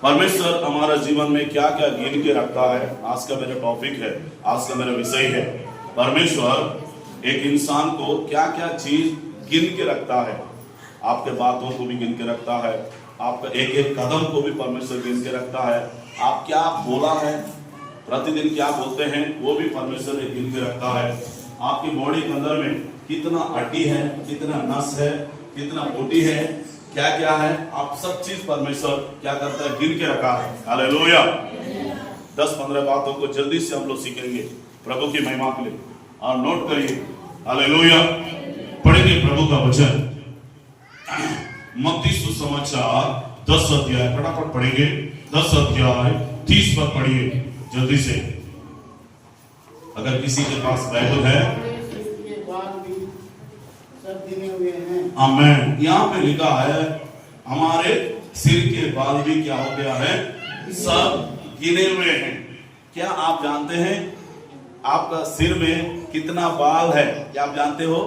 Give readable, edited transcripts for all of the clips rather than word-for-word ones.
परमेश्वर हमारा जीवन में क्या क्या गिन के रखता है। आज का मेरा टॉपिक है, आज का मेरा विषय है, परमेश्वर एक इंसान को क्या क्या चीज गिन के रखता है। आपके बातों को भी गिन के रखता है, आपका एक एक कदम को भी परमेश्वर गिन के रखता है। आप क्या बोला है, प्रतिदिन क्या बोलते हैं, वो भी परमेश्वर एक गिन के रखता है। आपकी बॉडी के अंदर में कितना हड्डी है, कितना नस है, कितना बोटी है, क्या क्या है, आप सब चीज परमेश्वर क्या करता है, गिन के रखा है। हालेलुया। 10-15 बातों को जल्दी से हम लोग सीखेंगे प्रभु की महिमा के लिए, और नोट करिए। हालेलुया। पढ़ेंगे प्रभु का वचन, मत्ती सुसमाचार 10 अध्याय, फटाफट पढ़ेंगे। 10 अध्याय 30 पद पढ़िए जल्दी से। अगर किसी के पास बाइबल है, आमेन। यहाँ पे लिखा है हमारे सिर के बाल भी क्या हो गया है, सब गिने हुए हैं। क्या आप जानते हैं आपका सिर में कितना बाल है? क्या आप जानते हो?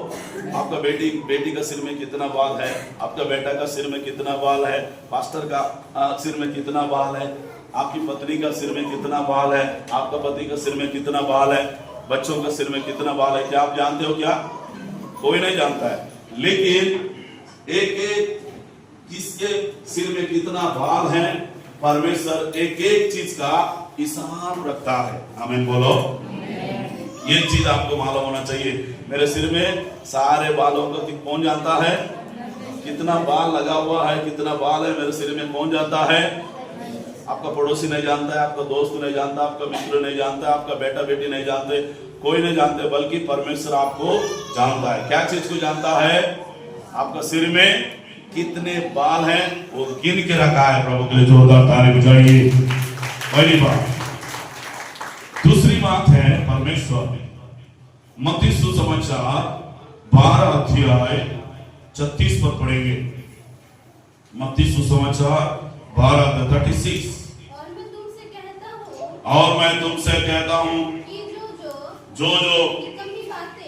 आपका बेटी का सिर में कितना बाल है, आपका बेटा का सिर में कितना बाल है, पास्टर का सिर में कितना बाल है, आपकी पत्नी का सिर में कितना बाल है, आपका पति का सिर में कितना बाल है, बच्चों का सिर में कितना बाल है? क्या आप जानते हो? क्या कोई नहीं जानता है। लेकिन एक एक किसके सिर में कितना बाल है, परमेश्वर एक एक चीज का हिसाब रखता है। आमीन बोलो। ये चीज आपको मालूम होना चाहिए। मेरे सिर में सारे बालों को कौन जानता है? कितना बाल लगा हुआ है, कितना बाल है मेरे सिर में, कौन जानता है? आपका पड़ोसी नहीं जानता है, आपका दोस्त नहीं जानता, आपका मित्र नहीं जानता, आपका बेटा बेटी नहीं जानते, कोई नहीं जानते, बल्कि परमेश्वर आपको जानता है। क्या चीज को जानता है? आपका सिर में कितने बाल हैं वो गिन के रखा है। प्रभु के लिए जोरदार ताली बजाइए। पहली बात। दूसरी बात है, परमेश्वर मत्ती सुसमाचार 12 अध्याय 36 पद पढ़ेंगे। मत्ती सुसमाचार 12:36। और मैं तुमसे कहता हूं जो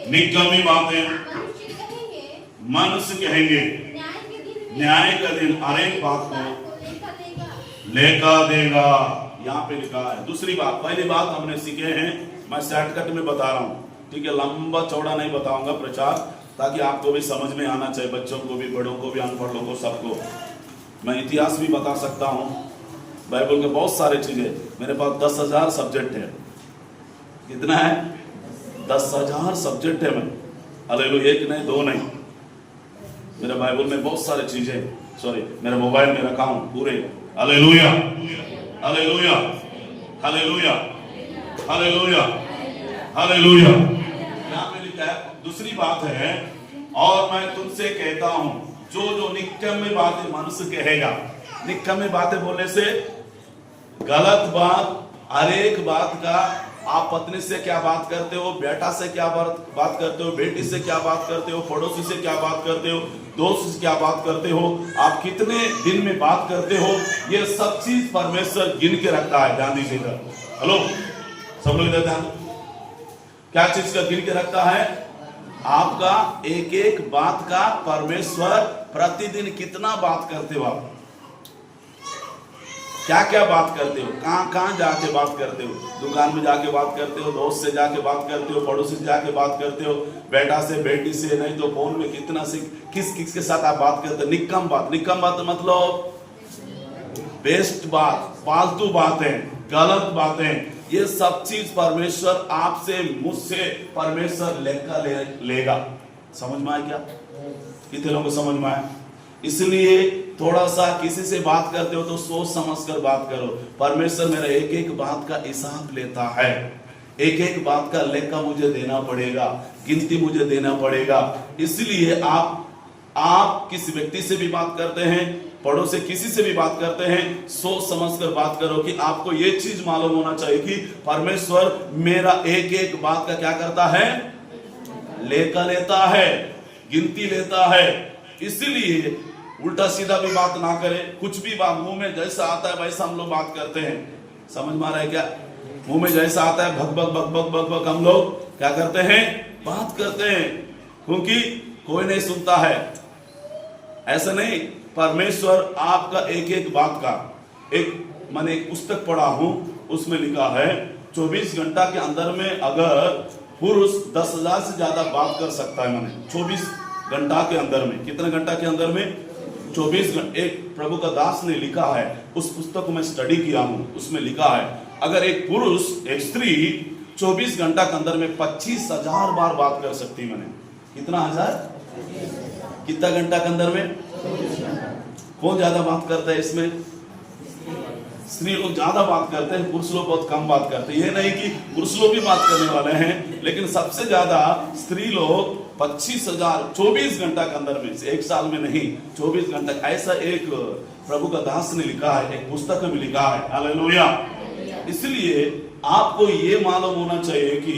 निकम्मी बातें मनुष्य कहेंगे, न्याय का दिन हर एक बात को लेखा देगा। यहाँ पे लिखा है। दूसरी बात, पहली बात हमने सीखे हैं, मैं शॉर्टकट में बता रहा हूँ, ठीक है, लंबा चौड़ा नहीं बताऊंगा प्रचार, ताकि आपको भी समझ में आना चाहिए, बच्चों को भी, बड़ों को भी, अनपढ़ लोगों को, सबको। मैं इतिहास भी बता सकता हूँ, बाइबल के बहुत सारे चीजें। मेरे पास 10,000 सब्जेक्ट है। कितना है? 10,000 सब्जेक्ट है। मैं हालेलुया, एक नहीं, दो नहीं, मेरे बाइबल में बहुत सारे चीजें, सॉरी, मेरे मोबाइल में रखा हूं पूरे। Hallelujah, hallelujah, hallelujah, hallelujah, hallelujah. यहाँ पे लिखा है। दूसरी बात है, और मैं तुमसे कहता हूं जो निकम्मी बातें मनुष्य कहेगा। निकम्मी बातें बोलने से गलत बात, हर एक बात का, आप पत्नी से क्या बात करते हो, बेटा से क्या बात करते हो, बेटी से क्या बात करते हो, पड़ोसी से क्या बात करते हो, दोस्त से क्या बात करते हो, आप कितने दिन में बात करते हो, ये सब चीज परमेश्वर गिन के रखता है। ध्यान दीजिएगा। हेलो, सब लोग ध्यान। क्या चीज का गिन के रखता है? आपका एक एक बात का परमेश्वर प्रतिदिन कितना बात करते हो, आप क्या क्या बात करते हो, कहां कहां जाके बात करते हो, दुकान में जाके बात करते हो, दोस्त से जाके बात करते हो, पड़ोसी से जाके बात करते हो, बेटा से, बेटी से, नहीं तो फोन में कितना से किस किस के साथ आप बात करते हो। निकम बात। निकम बात मतलब बेस्ट बात, फालतू बातें, गलत बातें, ये सब चीज परमेश्वर आपसे, मुझसे परमेश्वर लेगा। समझ में आया? क्या कितने लोगों को समझ में आया? इसलिए थोड़ा सा किसी से बात करते हो तो सोच समझ कर बात करो। परमेश्वर मेरा एक एक बात का हिसाब लेता है, एक एक बात का लेखा मुझे देना पड़ेगा, गिनती मुझे देना पड़ेगा। इसलिए आप किसी व्यक्ति से भी बात करते हैं, पड़ोस से किसी से भी बात करते हैं, सोच समझ कर बात करो कि आपको ये चीज मालूम होना चाहिए कि परमेश्वर मेरा एक एक बात का क्या करता है, लेखा लेता है, गिनती लेता है। इसलिए उल्टा सीधा भी बात ना करें। कुछ भी बात मुंह में जैसा आता है वैसा हम लोग बात करते हैं। समझ में आ रहा है क्या? मुंह में जैसा आता है भग भग भग भग भग भग हम लोग क्या करते हैं, बात करते हैं, क्योंकि कोई नहीं सुनता है। ऐसा नहीं, परमेश्वर आपका एक एक बात का, एक मैंने एक पुस्तक पढ़ा हूं, उसमें लिखा है 24 घंटा के अंदर में अगर पुरुष 10,000 से ज्यादा बात कर सकता है। मैंने 24 घंटा के अंदर में, कितने घंटा के अंदर में? 24 घंटे। एक प्रभु का दास ने लिखा है, उस पुस्तक को मैं स्टडी किया हूं, उसमें लिखा है अगर एक पुरुष एक स्त्री 24 घंटा के अंदर में 25,000 बार बात कर सकती। मैंने कितना हजार? कितना घंटा के अंदर में? कौन ज्यादा बात करता है इसमें? स्त्री लोग ज्यादा बात करते हैं, पुरुष लोग बहुत कम बात करते हैं। ये नहीं कि पुरुष लोग भी बात करने वाले हैं, लेकिन सबसे ज्यादा स्त्री लोग 25,000 24 घंटा के अंदर में, एक साल में नहीं, 24 घंटा। ऐसा एक प्रभु का दास ने लिखा है, एक पुस्तक में लिखा है। हालेलुया। इसलिए आपको ये मालूम होना चाहिए कि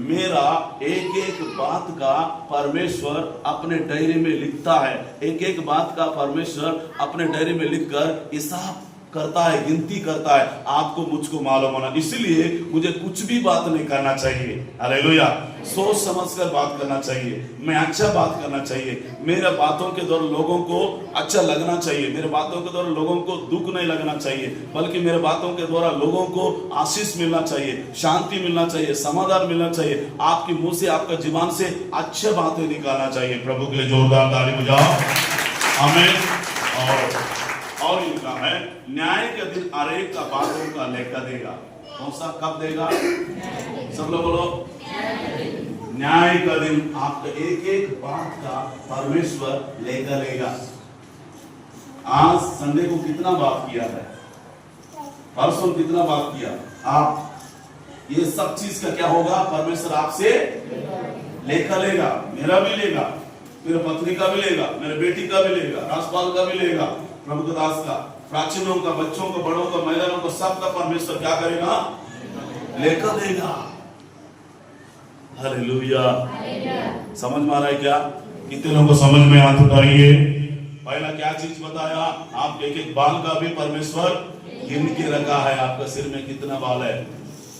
मेरा एक एक बात का परमेश्वर अपने डायरी में लिखता है। एक एक बात का परमेश्वर अपने डायरी में लिखकर हिसाब करता है, गिनती करता है। आपको मुझको मालूम होना, इसलिए मुझे कुछ भी बात नहीं करना चाहिए। हालेलुया। सोच समझकर बात करना चाहिए, मैं अच्छा बात करना चाहिए। मेरे बातों के द्वारा लोगों को अच्छा लगना चाहिए, मेरे बातों के द्वारा लोगों को दुख नहीं लगना चाहिए, बल्कि मेरे बातों के द्वारा लोगों को आशीष मिलना चाहिए, शांति मिलना चाहिए, समाधान मिलना चाहिए। आपके मुंह से, आपका जीवन से अच्छे बातें निकालना चाहिए। प्रभु के लिए जोरदार ताली बजाओ। आमीन। और इनका है न्याय के दिन अनेक का बातों का लेखा देगा। कौन सा? कब देगा? सब लोग बोलो, न्याय का दिन आपका एक एक बात का परमेश्वर लेखा लेगा। आज संडे को कितना बात किया है, परसों कितना बात किया आप, ये सब चीज का क्या होगा? परमेश्वर आपसे लेखा लेगा। मेरा भी लेगा, मेरे पत्नी का भी लेगा, मेरे बेटी का भी लेगा, राजपाल का भी लेगा, प्रभु के दास का, प्राचीनों का, बच्चों का, बड़ों का, महिलाओं का, सबका परमेश्वर क्या करेगा? लेखा देगा। हालेलुया। समझ में आ रहा है क्या? कितने लोगों को समझ में? हाथ उठाइए। पहला क्या चीज बताया? आप एक एक बाल का भी परमेश्वर गिन के रखा है। आपका सिर में कितना बाल है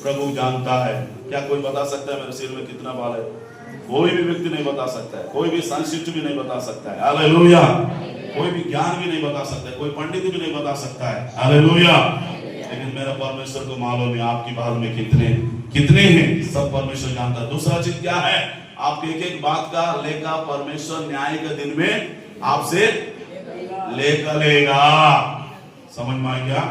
प्रभु जानता है। क्या कोई बता सकता है मेरे सिर में कितना बाल है? कोई भी व्यक्ति नहीं बता सकता है, कोई भी संस्कृत भी नहीं बता सकता है। हालेलुया। कोई भी ज्ञान भी नहीं बता सकता है, कोई पंडित भी नहीं बता सकता है। हालेलुया। लेकिन मेरा परमेश्वर को मालूम है आपकी बाल में कितने कितने हैं, सब परमेश्वर जानता है। दूसरा चीज क्या है? आपके एक एक बात का लेखा परमेश्वर न्याय के दिन में आपसे लेखा लेगा। समझ में आया क्या?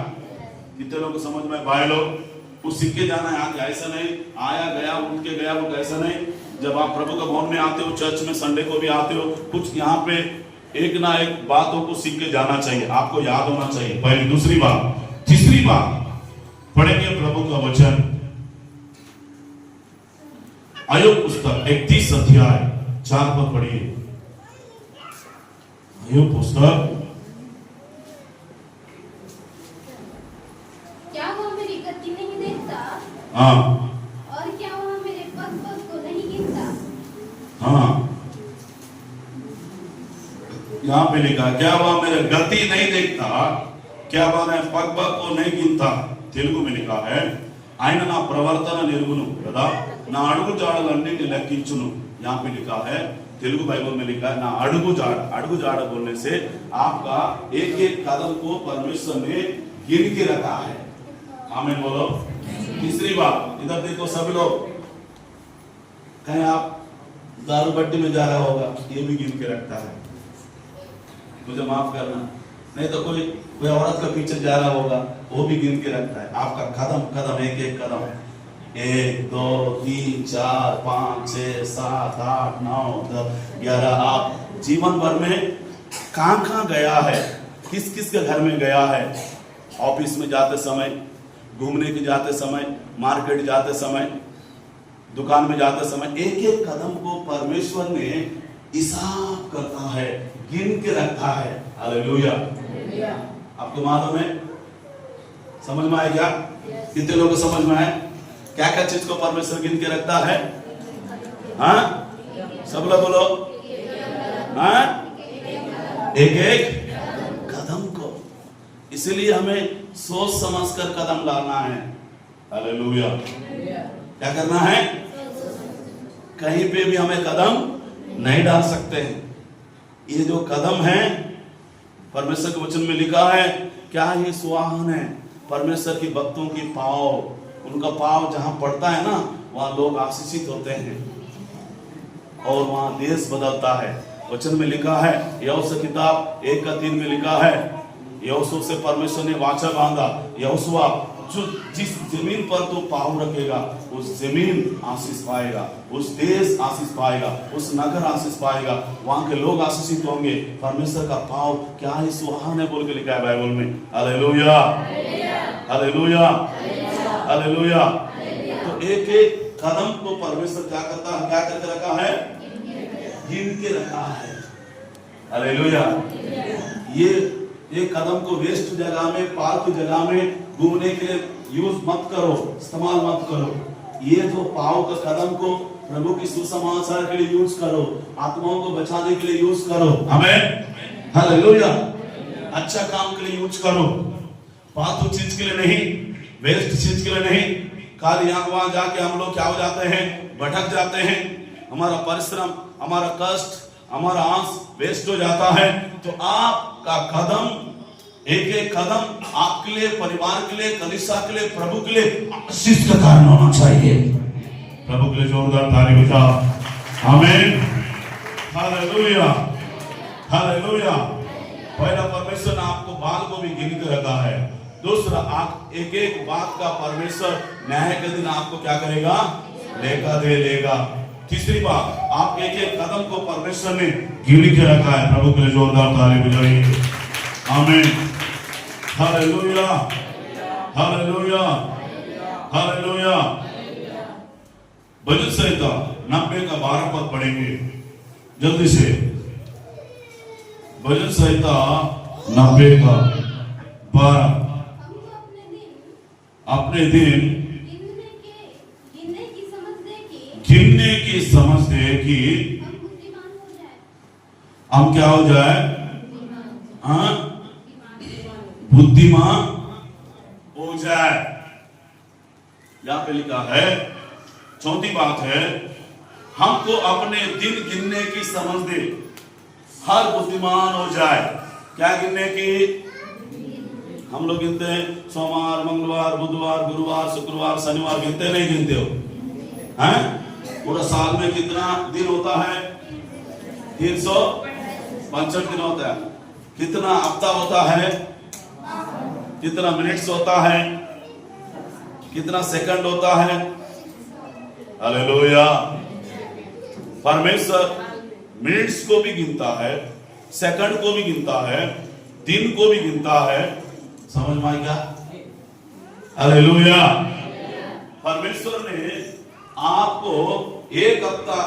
कितने लोग को समझ में? भाई लोग कुछ सीख के जाना है आगे, ऐसा नहीं आया गया उठ के गया, वो ऐसा नहीं। जब आप प्रभु के भवन में आते हो, चर्च में संडे को भी आते हो, कुछ यहाँ पे एक ना एक बातों को सीख के जाना चाहिए, आपको याद होना चाहिए। पहली, दूसरी बात, तीसरी बात पढ़ेंगे प्रभु का वचन, आयोग पुस्तक 31 अध्याय 4 पद पढ़िए। आयोग पुस्तक, क्या वह मेरी गति नहीं देखता? हाँ। और क्या वह मेरे पग पग को नहीं गिनता? हाँ, यहाँ पे लिखा क्या वह मेरे गति नहीं देखता, क्या वह पग पग को नहीं गिनता। तेलुगु में लिखा है ఆయన నా ప్రవర్తన నెరుగును కదా, నా అడుగు జాడలన్నింటిని లెక్కించును। यहाँ पे लिखा है, तेलुगु बाइबल में लिखा है ना अड़गु जाड़ बोलने से आपका एक एक कदम को परमेश्वर ने गिन के रखा है। आमीन बोलो। तीसरी बात, इधर देखो सभी लोग, कहीं आप दारू भट्टी में जा रहा होगा, ये भी गिन के रखता है, मुझे माफ करना। नहीं तो कोई औरत का पीछे जा रहा होगा, वो भी गिन के रखता है। आपका कदम कदम, एक एक कदम, 1 2 3 4 5 6 7 8 9 10 11। आप जीवन भर में कहाँ गया है, किस किस के घर में गया है, ऑफिस में जाते समय, घूमने के जाते समय, मार्केट जाते समय, दुकान में जाते समय, एक एक कदम को परमेश्वर ने हिसाब करता है, गिन के रखा है। हालेलुया। आपको मालूम है? समझ में आया क्या? कितने लोगों को समझ में आया? क्या क्या चीज को परमेश्वर गिन के रखता है? हाँ, सब लोग बोलो। हाँ, एक एक कदम को। इसलिए हमें सोच समझ कर कदम डालना है। हालेलुया। क्या करना है? कहीं पे भी हमें कदम नहीं डाल सकते हैं। ये जो कदम है, परमेश्वर के वचन में लिखा है, क्या ये सुहावन है, परमेश्वर की भक्तों की पाँव, उनका पाँव जहां पड़ता है ना, वहां लोग आशीषित होते हैं और वहां देश बदलता है। वचन में लिखा है, यहोशू किताब 1:3 में लिखा है, यहोशू से परमेश्वर ने वाचा बांधा, यहोशुआ जो जिस जमीन पर तू पाँव रखेगा उस जमीन आशीष पाएगा, उस देश आशीष पाएगा, उस नगर आशीष पाएगा, वहां के लोग आशीषित होंगे। परमेश्वर का पाँव क्या ही सुहाना है बोल के लिखा है बाइबल में। Hallelujah, hallelujah, hallelujah. तो एक एक कदम को परमेश्वर क्या करता है, क्या करके रखा है, गिन के रखा है। हालेलुया। ये कदम को वेस्ट जगह में, फालतू जगह में घूमने के लिए यूज मत करो, इस्तेमाल मत करो। ये जो पाँव का कदम को प्रभु की सुसमाचार के लिए यूज करो, आत्माओं को बचाने के लिए यूज करो। आमीन, हालेलुया। अच्छा काम के लिए यूज करो, फालतू चीज के लिए नहीं, वेस्ट चीज के लिए नहीं। खाली यहाँ वहां जाके हम लोग क्या हो जाते हैं, भटक जाते हैं, हमारा परिश्रम, हमारा कष्ट, हमारा आंस वेस्ट हो जाता है। तो आपका कदम, एक एक कदम आपके लिए, परिवार के लिए, कलीसिया के लिए, प्रभु के लिए आशीष का कारण होना चाहिए। प्रभु के लिए जोरदार ताली बजाओ। आमीन, हालेलुया, हालेलुया। पहला, परमेश्वर ने आपको बाल को भी गिन के रखा है। दूसरा, आप एक एक बात का परमेश्वर न्याय के दिन आपको क्या करेगा, लेखा दे लेगा। तीसरी बात, आप एक एक कदम को परमेश्वर ने गिन के रखा है। प्रभु के लिए जोरदार ताली बजाइए। आमीन, हालेलुया, हालेलुया, हालेलुया। भजन संहिता 90 का 12 पद पढ़ेंगे जल्दी से। भजन संहिता 90 का 12। अपने दिन गिनने की समझ दे कि हम क्या हो जाए, हाँ, बुद्धिमान हो जाए। यहां पे लिखा है, चौथी बात है, हमको अपने दिन गिनने की समझ दे, हर बुद्धिमान हो जाए। क्या गिनने की? हम लोग गिनते हैं सोमवार, मंगलवार, बुधवार, गुरुवार, शुक्रवार, शनिवार, गिनते नहीं गिनते हो हैं? पूरा साल में कितना दिन होता है? 365 दिन होता है। कितना हफ्ता होता है? कितना मिनट्स होता है? कितना सेकंड होता है? हालेलुया। परमेश्वर मिनट्स को भी गिनता है, सेकंड को भी गिनता है, दिन को भी गिनता है। समझ में आएगा? हालेलुया। परमेश्वर ने आपको एक हफ्ता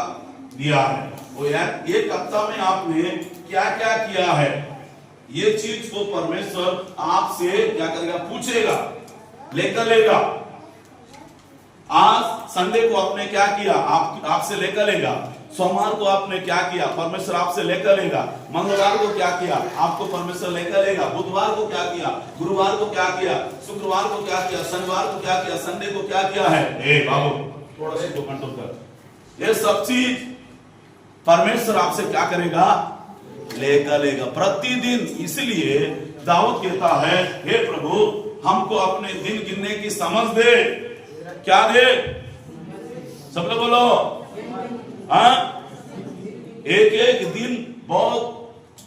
दिया है, वो एक हफ्ता में आपने क्या क्या किया है, ये चीज को परमेश्वर आपसे क्या करेगा, पूछेगा, लेकर लेगा। आज संडे को आपने क्या किया, आपसे लेकर लेगा। सोमवार को आपने क्या किया, परमेश्वर आपसे लेकर लेगा। मंगलवार को क्या किया, आपको परमेश्वर लेकर लेगा। बुधवार को क्या किया, गुरुवार को क्या किया, शुक्रवार को क्या किया, शनिवार को क्या किया, संडे को क्या किया है। ए बाबू, थोड़ा सा तो कंट्रोल कर। ये सब चीज परमेश्वर आपसे क्या करेगा, लेकर लेगा प्रतिदिन। इसलिए दाऊद कहता है, हे प्रभु, हमको अपने दिन गिनने की समझ दे। क्या दे? सब लोग बोलो, हाँ? एक एक दिन बहुत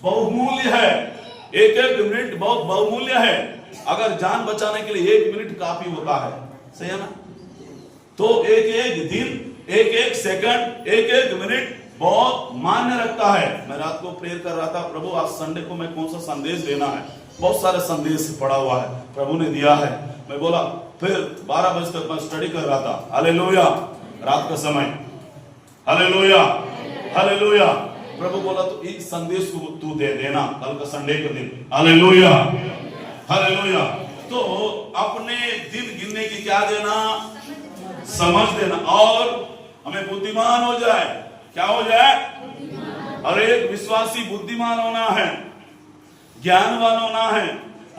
बहुमूल्य है, एक एक मिनट बहुत बहुमूल्य है। अगर जान बचाने के लिए 1 मिनट काफी होता है, सही है ना? तो एक एक दिन, एक एक सेकंड, एक एक मिनट बहुत मान्य रखता है। मैं रात को प्रेयर कर रहा था, प्रभु आज संडे को मैं कौन सा संदेश देना है। बहुत सारे संदेश पड़ा हुआ है, प्रभु ने दिया है। मैं बोला, फिर 12 बजे तक मैं स्टडी कर रहा था। हालेलुया, रात का समय। Hallelujah, hallelujah. प्रभु बोला तो इस संदेश को तू दे देना कल का संडे के दिन। Hallelujah, hallelujah. तो अपने दिन गिनने की क्या देना, समझ देना, और हमें बुद्धिमान हो जाए। क्या हो जाए? हर एक विश्वासी बुद्धिमान होना है, ज्ञानवान होना है।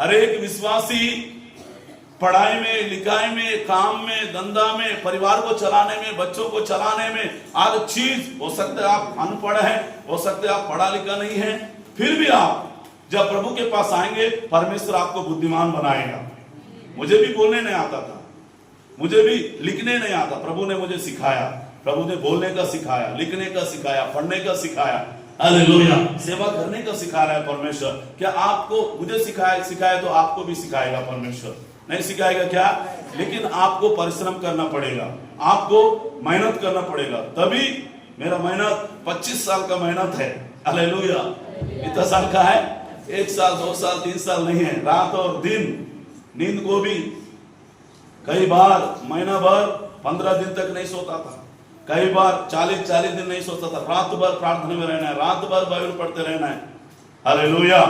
हर एक विश्वासी पढ़ाई में, लिखाई में, काम में, धंधा में, परिवार को चलाने में, बच्चों को चलाने में, हर चीज। हो सकता है आप अनपढ़ हैं, हो सकता है आप पढ़ा लिखा नहीं है, फिर भी आप जब प्रभु के पास आएंगे, परमेश्वर आपको बुद्धिमान बनाएगा। मुझे भी बोलने नहीं आता था, मुझे भी लिखने नहीं आता। प्रभु ने मुझे सिखाया, प्रभु ने बोलने का सिखाया, लिखने का सिखाया, पढ़ने का सिखाया। हालेलुया। सेवा करने का सिखा रहा है परमेश्वर। क्या आपको, मुझे सिखाया तो आपको भी सिखाएगा परमेश्वर, नहीं सिखाएगा क्या? लेकिन आपको परिश्रम करना पड़ेगा, आपको मेहनत करना पड़ेगा, तभी। मेरा मेहनत 25 साल का मेहनत है। हालेलुया। कितना साल का है? 1 साल, 2 साल, 3 साल नहीं है। रात और दिन, नींद को भी कई बार महीना भर 15 दिन तक नहीं सोता था, कई बार 40 दिन नहीं सोता था। रात भर प्रार्थना में रहना है, रात भर बाइबल पढ़ते रहना है। हालेलुया।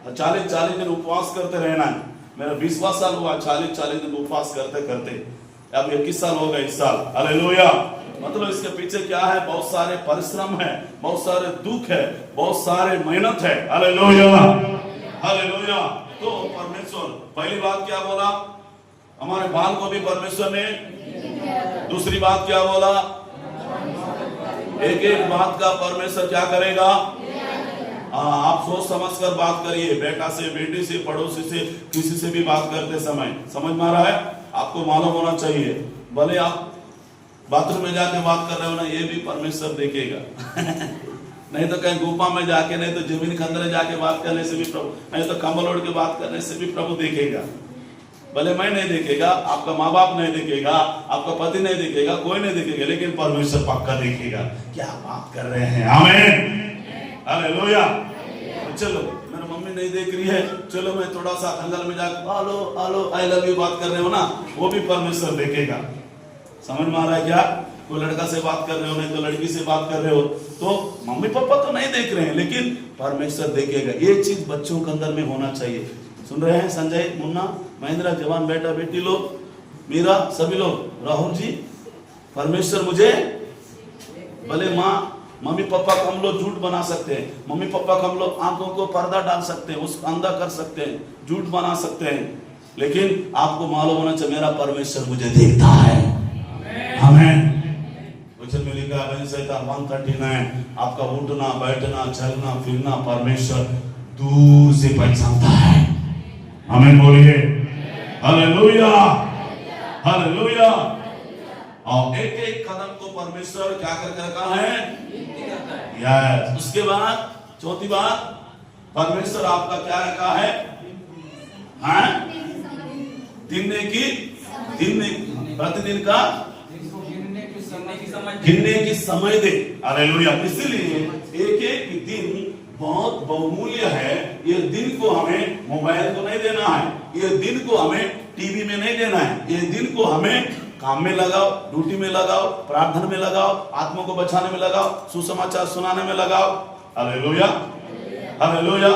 40 दिन उपवास करते रहना है। मेरा 20वां साल हुआ 40 दिन उपवास करते करते, अब 21 साल हो गए इस साल। हालेलुया। मतलब इसके पीछे क्या है? बहुत सारे परिश्रम है, बहुत सारे दुख है, बहुत सारे मेहनत है। Hallelujah, hallelujah. तो परमेश्वर, पहली बात क्या बोला? हमारे बाल को भी परमेश्वर ने, दूसरी बात क्या बोला? एक एक बात का परमेश्वर क्या करेगा? आप सोच समझ कर बात करिए, बेटा से, बेटी से, पड़ोसी से, किसी से भी बात करते समय। समझ में आ रहा है? आपको मालूम होना चाहिए। भले आप बाथरूम में जाके बात कर रहे हो ना, ये भी परमेश्वर देखेगा। नहीं तो कहीं गुफा में जाके, नहीं तो जमीन के अंदर जाके बात करने से भी प्रभु, नहीं तो कंबल ओढ़ के बात करने से भी प्रभु देखेगा। भले मैं नहीं देखेगा, आपका माँ बाप नहीं देखेगा, आपका पति नहीं देखेगा, कोई नहीं देखेगा, लेकिन परमेश्वर पक्का देखेगा क्या बात कर रहे हैं। आमीन, हालेलुया। चलो, मेरी मम्मी नहीं देख रही है, चलो मैं थोड़ा सा जंगल में जाकर hello hello I love you बात कर रहे हो ना, वो भी परमेश्वर देखेगा। समझ में आ रहा है क्या? कोई लड़का से बात कर रहे हो, नहीं तो लड़की से बात कर रहे हो, तो मम्मी पापा तो नहीं देख रहे हैं, लेकिन परमेश्वर देखेगा। ये चीज बच्चों के अंदर में होना चाहिए। सुन रहे हैं संजय, मुन्ना, महेंद्र, जवान बेटा बेटी लोग, मीरा, सभी लोग, राहुल जी, परमेश्वर मुझे, भले माँ मम्मी पापा को हम लोग झूठ बना सकते हैं, मम्मी पापा को हम लोग आंखों को पर्दा डाल सकते हैं, उसको अंधा कर सकते हैं, झूठ बना सकते हैं, लेकिन आपको मालूम होना चाहिए मेरा परमेश्वर मुझे देखता है। आमीन। वचन में लिखा है 139, आपका उठना बैठना चलना फिरना परमेश्वर दूर से पहचानता है। आमीन बोलिए, हालेलुया, हालेलुया। और एक एक कदम को परमेश्वर क्या करके रखा है? यस। उसके बाद चौथी बात, परमेश्वर आपका क्या रखा है? हाँ, प्रतिदिन का गिनने की समय दे। हालेलुया। इसलिए एक एक दिन बहुत बहुमूल्य है। ये दिन को हमें मोबाइल को नहीं देना है, ये दिन को हमें टीवी में नहीं देना है, ये दिन को हमें काम में लगाओ, ड्यूटी में लगाओ, प्रार्थना में लगाओ, आत्मा को बचाने में लगाओ, सुसमाचार सुनाने में लगाओ। Hallelujah, hallelujah.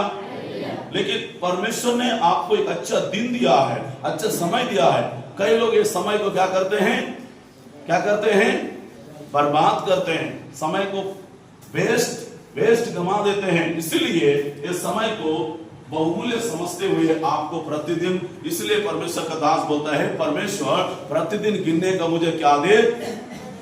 लेकिन परमेश्वर ने आपको एक अच्छा दिन दिया है, अच्छा समय दिया है। कई लोग इस समय को क्या करते हैं? क्या करते हैं? बर्बाद करते हैं, समय को वेस्ट गंवा देते हैं। इसलिए इस समय को बहुमूल्य समझते हुए आपको प्रतिदिन, इसलिए परमेश्वर का दास बोलता है, परमेश्वर प्रतिदिन गिनने का मुझे क्या दे?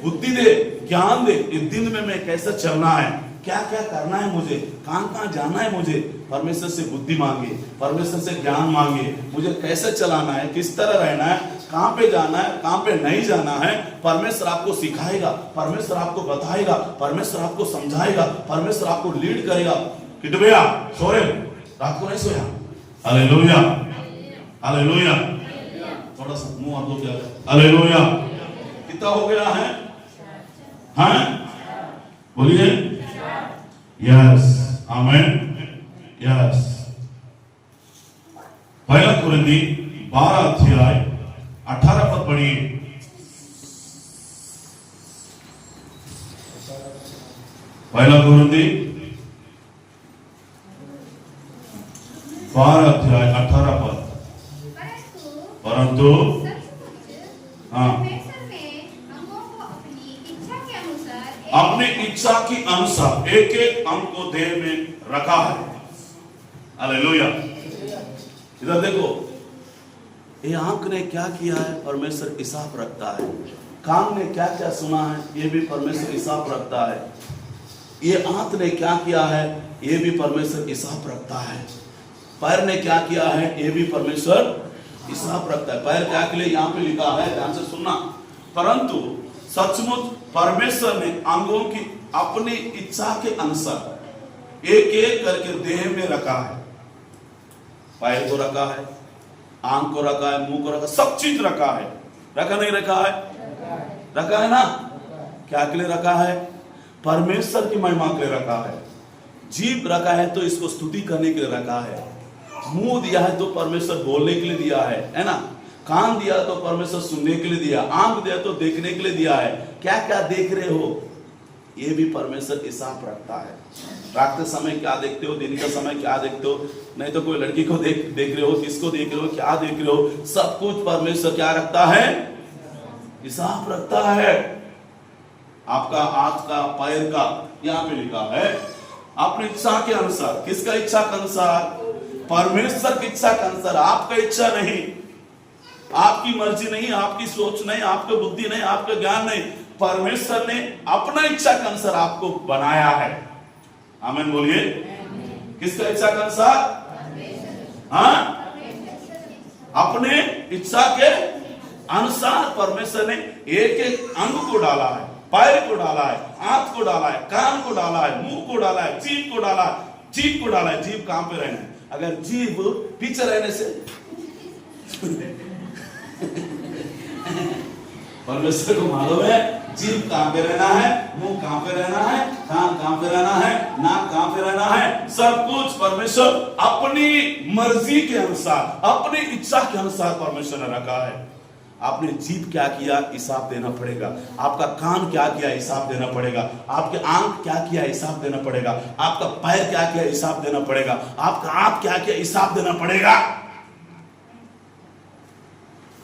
बुद्धि दे, ज्ञान दे। इस दिन में मैं कैसे चलना है, क्या क्या करना है, मुझे कहां कहां जाना है, मुझे परमेश्वर से बुद्धि मांगे, परमेश्वर से ज्ञान मांगे, मुझे कैसे चलाना है, किस तरह रहना है, कहां पे जाना है, कहां पे नहीं जाना है। परमेश्वर आपको सिखाएगा, परमेश्वर आपको बताएगा, परमेश्वर आपको समझाएगा, परमेश्वर आपको लीड करेगा। किटबेया सो रहे, रात को नहीं सोया? Hallelujah, hallelujah. थोड़ा सा मुंह आप लोग क्या, हालेलुया। कितना हो गया है? हाँ बोलिए, यस, आमीन, यस। पहला कुरिन्थी 12 अध्याय 18 पद पढ़िए। पहला कुरिन्थी 12 अध्याय 18 पद। परंतु हाँ, अपनी इच्छा की अनुसार एक एक अंग को देह में रखा है। हालेलुया। इधर देखो, ये आंख ने क्या किया है, परमेश्वर हिसाब रखता है। कान ने क्या क्या सुना है, ये भी परमेश्वर हिसाब रखता है। ये हाथ ने क्या किया है, ये भी परमेश्वर हिसाब रखता है। पैर ने क्या किया है, ये भी परमेश्वर हिसाब रखता है। पैर क्या के लिए यहाँ पे लिखा है, ध्यान से सुनना। परंतु सचमुच परमेश्वर ने अंगों की अपनी इच्छा के अनुसार एक एक करके देह में रखा है। पैर को रखा है, आंख को रखा है, मुंह को रखा, सब चीज रखा है। रखा नहीं रखा है? रखा है ना। क्या के लिए रखा है? परमेश्वर की महिमा के लिए रखा है। जीभ रखा है तो इसको स्तुति करने के लिए रखा है। मुंह दिया है तो परमेश्वर बोलने के लिए दिया है ना। कान दिया तो परमेश्वर सुनने के लिए दिया, आंख दिया तो देखने के लिए दिया है। क्या क्या देख रहे हो, ये भी परमेश्वर हिसाब रखता है। रात के समय क्या देखते हो, दिन का समय क्या देखते हो, नहीं तो कोई लड़की को देख रहे हो, किसको देख रहे हो, क्या देख रहे हो, सब कुछ परमेश्वर क्या रखता है? हिसाब रखता है। आपका हाथ का, पैर का, यहाँ पे लिखा है अपनी इच्छा के अनुसार। किसका इच्छा के अनुसार? परमेश्वर की इच्छा के अनुसार। आपका इच्छा नहीं, आपकी मर्जी नहीं, आपकी सोच नहीं, आपकी बुद्धि नहीं, आपका ज्ञान नहीं, परमेश्वर ने अपना इच्छा के अनुसार आपको बनाया है। आमीन बोलिए। किसका इच्छा के अनुसार? हाँ, अपने इच्छा के अनुसार परमेश्वर ने एक एक अंग को डाला है। पैर को डाला है, हाथ को डाला है, कान को डाला है, मुंह को डाला है, जीभ को डाला है। जीभ को डाला है। जीभ कहां पे रहना है? अगर जीभ पीछे रहने से परमेश्वर को मालूम है जीभ कहां पे रहना है, मुंह कहां पे रहना है, कान कहां पे रहना है, नाक कहां पे रहना है। सब कुछ परमेश्वर अपनी मर्जी के अनुसार, अपनी इच्छा के अनुसार परमेश्वर ने रखा है। आपने जीभ क्या किया, हिसाब देना पड़ेगा। आपका कान क्या किया, हिसाब देना पड़ेगा। आपके आंख क्या किया, हिसाब देना पड़ेगा। आपका पैर क्या किया, हिसाब देना पड़ेगा। आपका हाथ क्या किया, हिसाब देना पड़ेगा।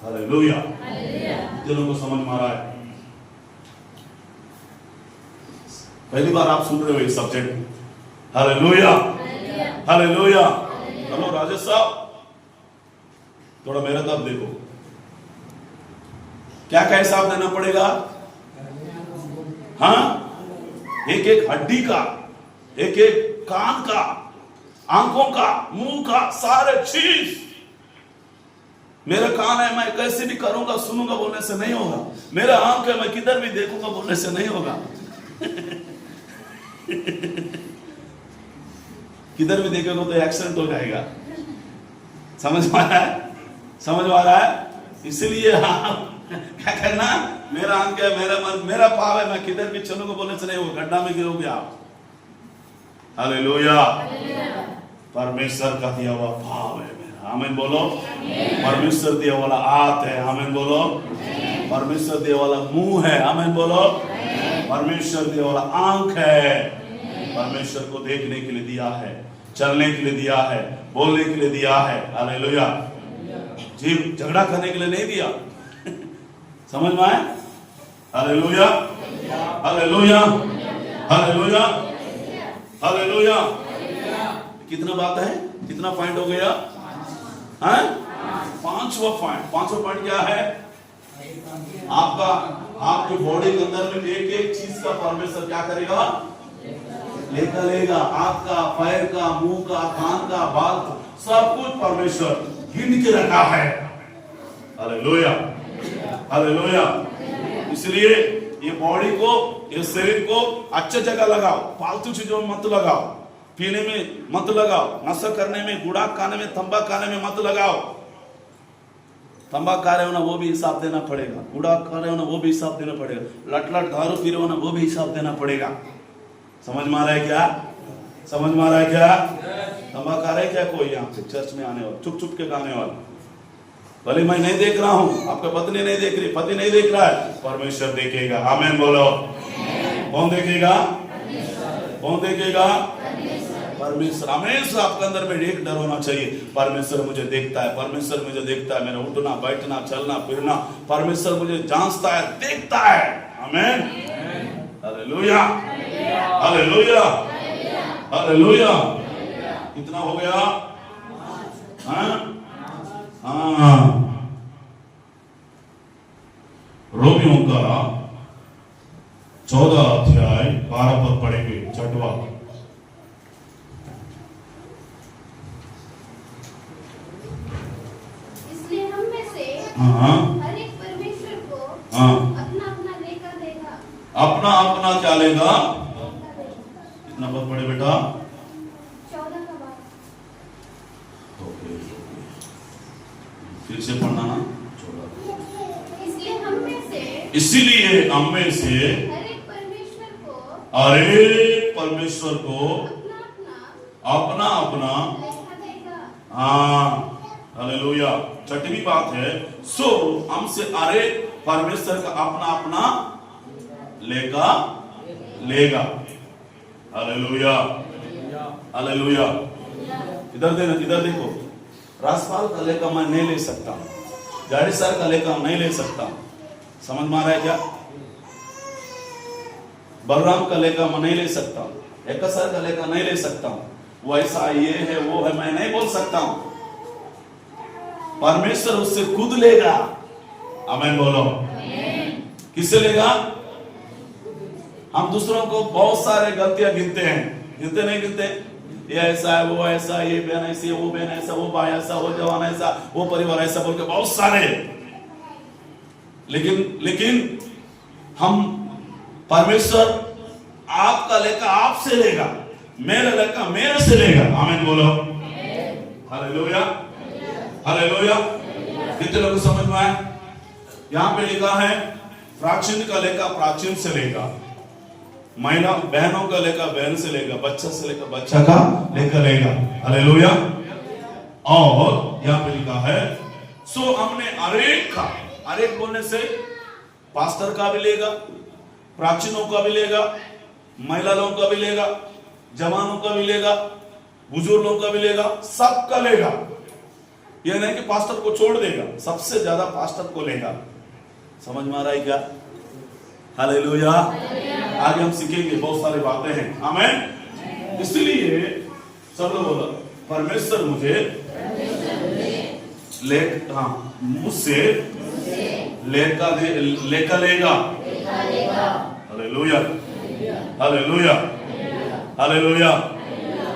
हालेलुया। दिलों को समझ में आ रहा है? पहली बार आप सुन रहे हो ये subject. Hallelujah, hallelujah. Hello Rajesh साहब, थोड़ा मेरा तरफ देखो। क्या क्या हिसाब देना पड़ेगा? हाँ, एक एक हड्डी का, एक एक कान का, आंखों का, मुंह का, सारे चीज। मेरा कान है, मैं कैसे भी करूंगा, सुनूंगा बोलने से नहीं होगा। मेरा आंख है, मैं किधर भी देखूंगा बोलने से नहीं होगा। किधर भी देखेगा तो एक्सीडेंट हो जाएगा। समझ में आ रहा है? समझ में आ रहा है? इसलिए क्या करना? मेरा आंख है, मेरा मन, मेरा पाव है, मैं किधर भी चलूंगा बोलने से नहीं होगा। गड्ढा में गिरोगे आप। हालेलुया। परमेश्वर का दिया हुआ भाव है मेरा। आमीन बोलो। परमेश्वर दिया वाला हाथ है। आमीन बोलो। परमेश्वर दिया वाला मुंह है। आमीन बोलो। परमेश्वर दिया वाला आंख है। परमेश्वर को देखने के लिए दिया है, चलने के लिए दिया है, बोलने के लिए दिया है। हालेलुया। जीभ झगड़ा करने के लिए नहीं दिया। समझ में आए? Hallelujah, hallelujah, hallelujah, hallelujah. कितना बात है? कितना पॉइंट हो गया? हाँ, पांचवा पॉइंट। पांचवा पॉइंट क्या है? आपका, आपकी बॉडी के अंदर में एक एक चीज का परमेश्वर क्या करेगा? लेकर लेगा। हाथ का, पैर का, मुंह का, कान का, बाल, सब कुछ परमेश्वर गिन के रखा है। Hallelujah, hallelujah. इसलिए ये बॉडी को, ये शरीर को अच्छे जगह लगाओ। फालतू चीजों में मत लगाओ, पीने में मत लगाओ, नशा करने में, गुड़ाक खाने में, तंबाकू खाने में मत लगाओ। तंबाकू खा रहे हो ना, वो भी हिसाब देना पड़ेगा। गुड़ाक खा रहे हो ना, वो भी हिसाब देना पड़ेगा। लट लट दारू पी रहे हो ना, वो भी हिसाब देना पड़ेगा। समझ में आ रहा है क्या? समझ में आ रहा है क्या? तंबाकू खा रहे क्या कोई यहाँ पे चर्च में आने वाला, चुप चुप के गाने वाला? भले मैं नहीं देख रहा हूँ, आपका पत्नी नहीं देख रही, पति नहीं देख रहा है, परमेश्वर देखेगा। आमीन बोलो। कौन देखेगा? कौन देखेगा? परमेश्वर। हमेशा आपके अंदर में एक डर होना चाहिए, परमेश्वर मुझे देखता है, परमेश्वर मुझे देखता है। मेरा उठना, बैठना, चलना, फिरना, परमेश्वर मुझे जांचता है, देखता है। आमीन। Hallelujah, hallelujah, hallelujah. कितना हो गया? हाँ, रोमियों का 14 अध्याय 12 पद पढ़ेंगे, छठवा। इसलिए हम हाँ हर एक परमेश्वर को हाँ अपना अपना लेकर देगा। अपना अपना क्या लेगा? लेकर देगा। कितना बार पढ़े बेटा? 14 का बात। ओके फिर से पढ़ना ना। इसलिए हम में से इसीलिए हम में से हर एक परमेश्वर को अपना अपना लेखा देगा। हाँ हालेलुया। छठवीं बात है, सो हमसे अरे परमेश्वर का अपना अपना लेगा लेगा। Hallelujah hallelujah. इधर देखो, राजपाल का लेखा मैं नहीं ले सकता, गाड़ी सर का लेखा नहीं ले सकता। समझ में आ रहा है क्या? बलराम का लेखा मैं नहीं ले सकता, एक सर का लेखा नहीं ले सकता हूं। वो ऐसा ये है वो है मैं नहीं बोल सकता हूं। परमेश्वर उससे खुद लेगा। आमीन बोलो। किससे लेगा? हम दूसरों को बहुत सारे गलतियां गिनते हैं, गिनते नहीं गिनते? ये ऐसा है वो ऐसा, ये बहन ऐसी है वो बहन ऐसा, वो भाई ऐसा, वो जवान ऐसा, वो परिवार ऐसा बोल के बहुत सारे। लेकिन हम परमेश्वर आपका लेखा आपसे लेगा, मेरा लेखा मेरे से लेगा। आमीन बोलो। Hallelujah hallelujah. कितने लोगों को समझ में आया? यहां पे लिखा है प्राचीन का लेखा प्राचीन से लेगा, महिला बहनों का लेखा बहन से लेगा, बच्चा से लेकर बच्चा का लेकर लेगा। हालेलुया। और यहां पे लिखा है सो हमने अरेक का, अरेक बोलने से पास्टर का भी लेगा, प्राचीनों का भी लेगा, महिला लोगों का भी लेगा, जवानों का भी लेगा, बुजुर्गों का भी लेगा, सबका लेगा। यह नहीं कि पास्टर को छोड़ देगा, सबसे ज्यादा पास्टर को लेगा। समझ में आ रहा है क्या? हालेलुया। आगे हम सीखेंगे, बहुत सारी बातें हैं। आमीन। इसलिए सब लोग बोलो, परमेश्वर मुझे मुझसे लेकर लेगा। Hallelujah hallelujah hallelujah.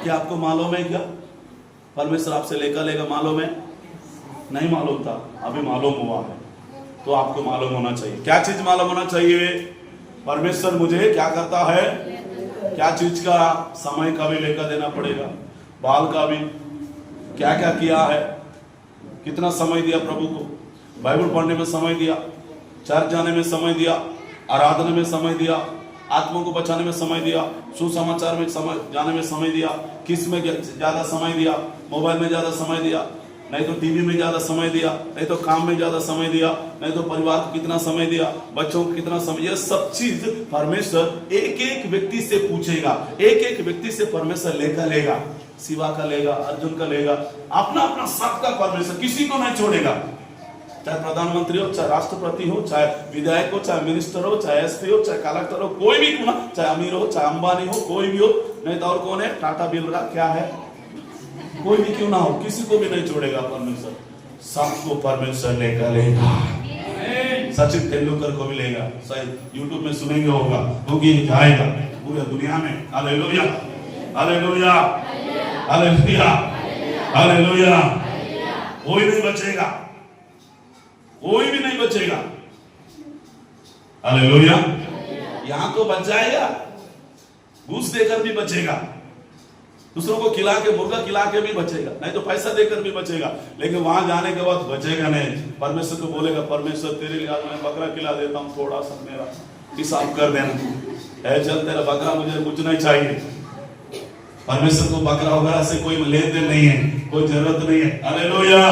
क्या आपको मालूम है क्या परमेश्वर आपसे लेकर लेगा? मालूम है? नहीं मालूम था, अभी मालूम हुआ है। तो आपको मालूम होना चाहिए। क्या चीज मालूम होना चाहिए? परमेश्वर मुझे क्या करता है, क्या चीज का, समय का भी लेकर देना पड़ेगा, बाल का भी, क्या क्या किया है, कितना समय दिया प्रभु को, बाइबल पढ़ने में समय दिया, चर्च जाने में समय दिया, आराधना में समय दिया, आत्मा को बचाने में समय दिया, सुसमाचार में समय जाने में समय दिया, किस में ज्यादा समय दिया, मोबाइल में ज्यादा समय दिया, नहीं तो टीवी में ज्यादा समय दिया, नहीं तो काम में ज्यादा समय दिया, नहीं तो परिवार को कितना समय दिया, बच्चों को कितना समय, यह सब चीज परमेश्वर एक एक व्यक्ति से पूछेगा। एक एक व्यक्ति से परमेश्वर लेकर लेगा, शिवा का लेगा, अर्जुन का लेगा, अपना अपना सबका परमेश्वर किसी को नहीं छोड़ेगा। चाहे प्रधानमंत्री हो, चाहे राष्ट्रपति हो, चाहे विधायक हो, चाहे मिनिस्टर हो, चाहे एसपी हो, चाहे कलेक्टर हो, कोई भी क्यों ना, चाहे अमीर हो, चाहे अंबानी हो, कोई भी हो, नहीं तो और कौन है, टाटा बिरला क्या है, कोई भी क्यों ना हो, किसी को भी नहीं छोड़ेगा परमेश्वर। सबको परमेश्वर लेकर लेगा। सचिन तेंदुलकर को भी लेगा, शायद यूट्यूब में सुनेंगे होगा, क्योंकि जाएगा पूरी दुनिया में। Hallelujah hallelujah hallelujah hallelujah. कोई नहीं बचेगा, कोई भी नहीं बचेगा। हालेलुया। यहां तो बच जाएगा, घूस देकर भी बचेगा, दूसरों को खिला के, मुर्गा खिला के भी बचेगा, नहीं तो पैसा देकर भी बचेगा, लेकिन वहां जाने के बाद बचेगा नहीं। परमेश्वर को बोलेगा, परमेश्वर तेरे लिए आज मैं बकरा खिला देता हूं, थोड़ा सा मेरा हिसाब कर देना है, चल तेरा बकरा मुझे कुछ नहीं चाहिए। परमेश्वर को बकरा वगैरह से कोई लेन देन नहीं है, कोई जरूरत नहीं है। हालेलुया।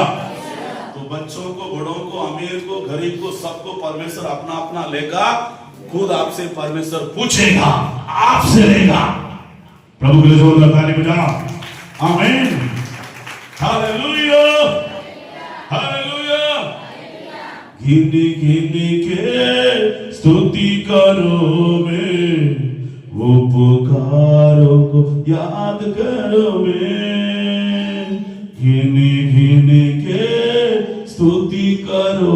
तो बच्चों को, बड़ों को, अमीर को, गरीब को, सबको परमेश्वर अपना अपना लेगा। खुद आपसे परमेश्वर पूछेगा, आपसे लेगा। प्रभु के लिए जोरदार ताली बजाओ। आमीन हालेलुया हालेलुया। गिन गिन के स्तुति करो में, वो पुकारो को याद करो में। गिन गिन के स्तुति करो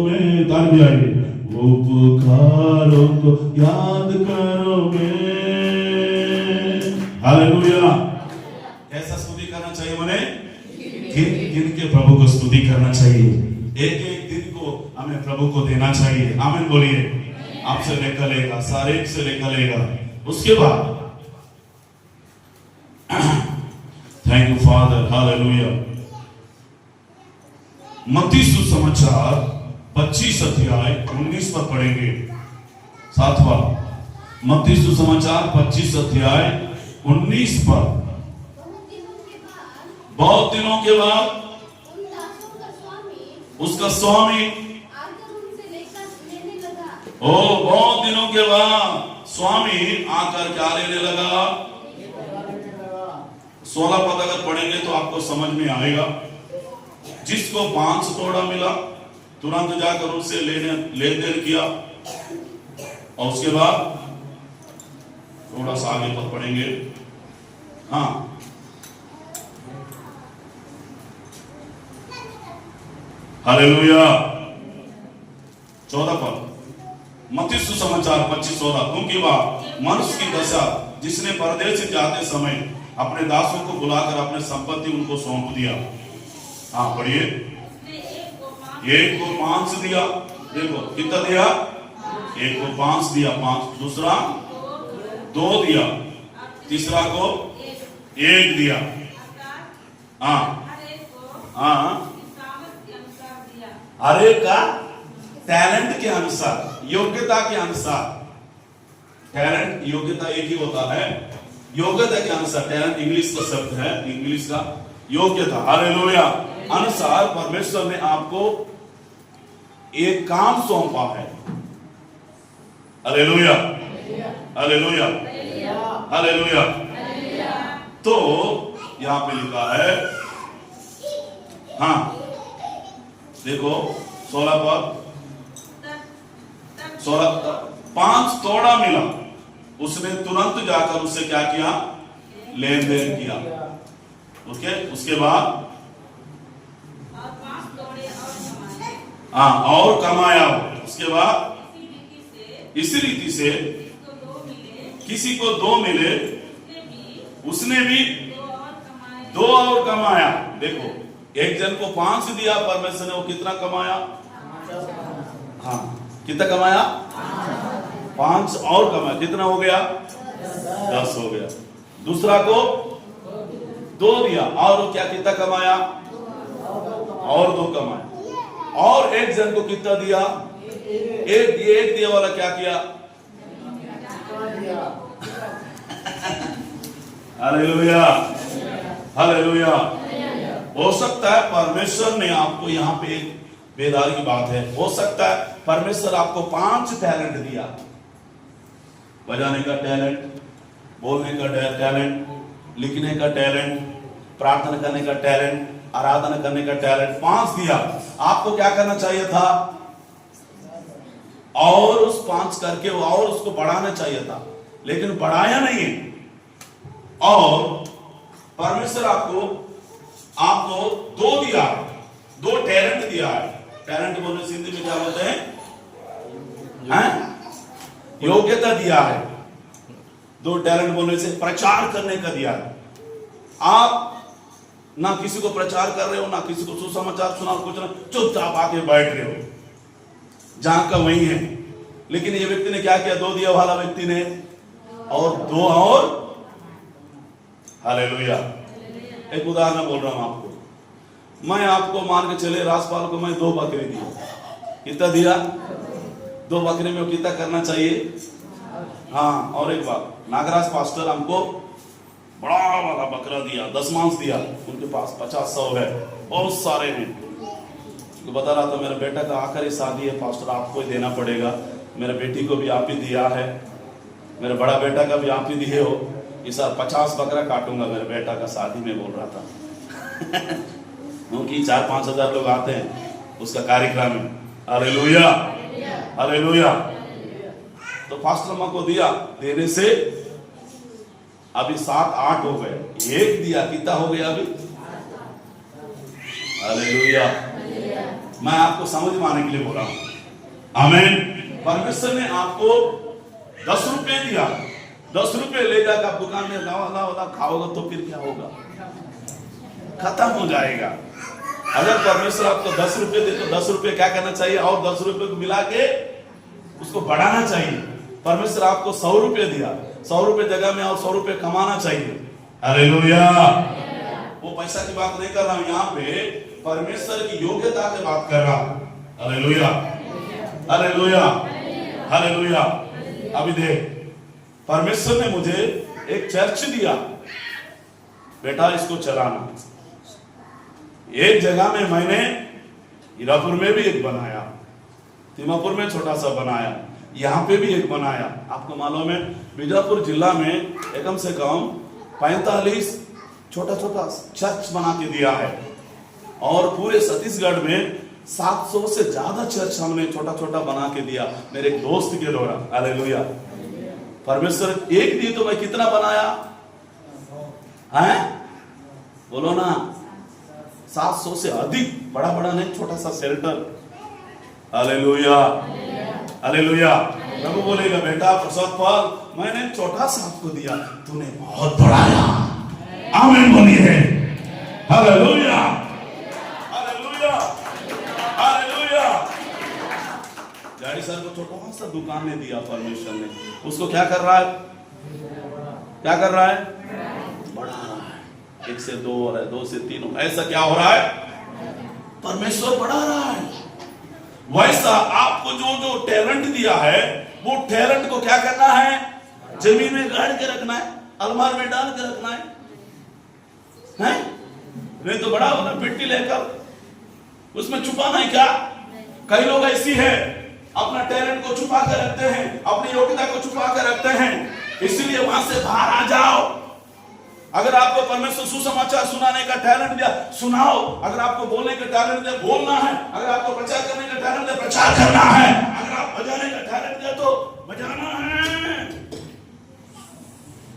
में, ताली बजाइए, वो पुकारो को याद करो में। हालेलुया। कैसा स्तुति करना चाहिए? मैंने गिन गिन के प्रभु को स्तुति करना चाहिए। एक एक दिन को हमें प्रभु को देना चाहिए। आमीन बोलिए। आपसे निकलेगा, सारे से निकलेगा। उसके बाद थैंक यू फादर, हालेलुया। मत्ती सुसमाचार 25 अध्याय 19 पर पढ़ेंगे। सातवां मत्ती सुसमाचार 25 अध्याय 19 पर। बहुत दिनों के बाद उसका स्वामी बहुत दिनों के बाद स्वामी आकर क्या लेने लगा। 16 पद अगर पढ़ेंगे तो आपको समझ में आएगा। जिसको 5 तोड़ा मिला तुरंत जाकर उससे लेन देन किया। और उसके बाद थोड़ा सा आगे पर पढ़ेंगे। हाँ, हालेलुया। 14 पद मत्ती सुसमाचार 25:14। क्योंकि वह मनुष्य की दशा जिसने परदेश से जाते समय अपने दासों को बुलाकर अपने संपत्ति उनको सौंप दिया। हाँ पढ़िए। एक को 5 दिया। देखो कितना दिया? एक को 5 दिया, 5। दूसरा 2 दिया, तीसरा को 1 दिया। हाँ हाँ, हर एक का टैलेंट के अनुसार, योग्यता के अनुसार। टैलेंट योग्यता एक ही होता है, योग्यता के अनुसार। टैलेंट इंग्लिश का शब्द है, इंग्लिश का योग्यता, हालेलुया, अनुसार परमेश्वर ने आपको एक काम सौंपा है। Hallelujah, hallelujah, hallelujah. तो यहां पे लिखा है, हाँ देखो 16 पर 16 5 तोड़ा मिला। उसने तुरंत जाकर उससे क्या किया? लेन देन किया। ओके, उसके बाद हाँ और कमाया। उसके बाद इसी रीति से किसी को 2 मिले, उसने भी 2 और कमाया। देखो एक जन को 5 दिया परमेश्वर ने, वो कितना कमाया? हाँ कितना कमाया? 5 और कमाया। कितना हो गया? 10 हो गया। दूसरा को 2 दिया और वो क्या कितना कमाया? और 2 कमाया। और एक जन को कितना दिया? एक दिया वाला क्या किया? Hallelujah, hallelujah. हो सकता है परमेश्वर ने आपको, यहाँ पे एक बेदारी की बात है, हो सकता है परमेश्वर आपको 5 टैलेंट दिया। बजाने का टैलेंट, बोलने का टैलेंट, लिखने का टैलेंट, प्रार्थना करने का टैलेंट, आराधना करने का टैलेंट, 5 दिया। आपको क्या करना चाहिए था? और उस 5 करके और उसको बढ़ाना चाहिए था, लेकिन बढ़ाया नहीं है। और परमेश्वर आपको 2 दिया, 2 टैलेंट दिया है। टैलेंट बोलने सिंधी में क्या बोलते हैं? योग्यता दिया है। 2 टैलेंट बोलने से प्रचार करने का दिया है। आप ना किसी को प्रचार कर रहे हो, ना किसी को सुसमाचार सुना, कुछ ना, चुपचाप आके बैठ रहे हो, जहां का वही है। लेकिन ये व्यक्ति ने क्या किया? 2 दिया वाला व्यक्ति ने और 2 और, हालेलुया। एक उदाहरण बोल रहा हूं आपको। मैं आपको मान के चले, राजपाल को मैं 2 बकरे दिया। कितना दिया? 2 बकरे में कितना करना चाहिए? हाँ, और एक बात, नागराज पास्टर हमको बड़ा वाला बकरा दिया, 10 मांस दिया। उनके पास 50-100 है, बहुत सारे हैं। तो बता रहा था मेरा बेटा का आखिरी शादी है पास्टर, आपको ही देना पड़ेगा। मेरे बेटी को भी आप ही दिया है, मेरे बड़ा बेटा का भी आप ही दिए हो। इस साल 50 बकरा काटूंगा मेरे बेटा का शादी में, बोल रहा था। क्योंकि 4-5 हजार लोग आते हैं उसका कार्यक्रम में। Hallelujah, hallelujah. तो पास्टर माँ को दिया, देने से अभी 7-8 हो गए। 1 दिया, कितना हो गया अभी? हालेलुया। मैं आपको समझ में आने के लिए बोल रहा हूं। आमीन। परमेश्वर ने आपको 10 रुपए दिया, 10 रुपए ले जाकर आप दुकान में लाओ खाओगे तो फिर क्या होगा? खत्म हो जाएगा। अगर परमेश्वर आपको 10 रुपए दे तो 10 रुपए क्या करना चाहिए, और 10 रुपए को मिला के उसको बढ़ाना चाहिए। परमेश्वर आपको 100 रुपए दिया, 100 रुपए जगह में और 100 रुपए कमाना चाहिए। हालेलुया। वो पैसा की बात नहीं कर रहा हूं, यहाँ पे परमेश्वर की योग्यता की बात कर रहा हूं। Hallelujah, hallelujah, hallelujah. अभी देख, परमेश्वर ने मुझे एक चर्च दिया, बेटा इसको चलाना। एक जगह में मैंने हीरापुर में भी एक बनाया, तिमापुर में छोटा सा बनाया, यहाँ पे भी एक बनाया। आपको मालूम है बीजापुर जिला में कम से कम 45 छोटा छोटा चर्च बना के दिया है, और पूरे छत्तीसगढ़ में 700 से ज्यादा चर्च हमने छोटा छोटा बना के दिया मेरे एक दोस्त के द्वारा। हालेलुया। परमेश्वर एक दी तो मैं कितना बनाया है, बोलो ना, 700 से अधिक, बड़ा बड़ा नहीं, छोटा सा शेल्टर। Hallelujah, hallelujah. प्रभु बोलेगा बेटा प्रसाद पाल, मैंने छोटा सा आपको दिया, तूने बहुत बढ़ाया। आमीन बोलिए। Hallelujah, hallelujah, hallelujah. गाड़ी सर को छोटा सा दुकान ने दिया परमेश्वर ने, उसको क्या कर रहा है, क्या कर रहा है, बढ़ा रहा है। 1 से 2 और 2 से 3, ऐसा क्या हो रहा है, परमेश्वर बढ़ा रहा है। वैसा आपको जो जो टैलेंट दिया है, वो टैलेंट को क्या करना है, जमीन में गाड़ के रखना है, अलमार में डाल के रखना है, हैं? नहीं तो बड़ा होना मिट्टी लेकर उसमें छुपाना है क्या। कई लोग ऐसी है, अपना टैलेंट को छुपा कर रखते हैं, अपनी योग्यता को छुपा कर रखते हैं, इसलिए वहां से बाहर आ जाओ। अगर आपको परमेश्वर सुसमाचार सुनाने का टैलेंट दिया, सुनाओ। अगर आपको बोलने का टैलेंट दिया, बोलना है। अगर आपको प्रचार करने का टैलेंट दिया, प्रचार करना है। अगर आप बजाने का टैलेंट दिया तो बजाना है।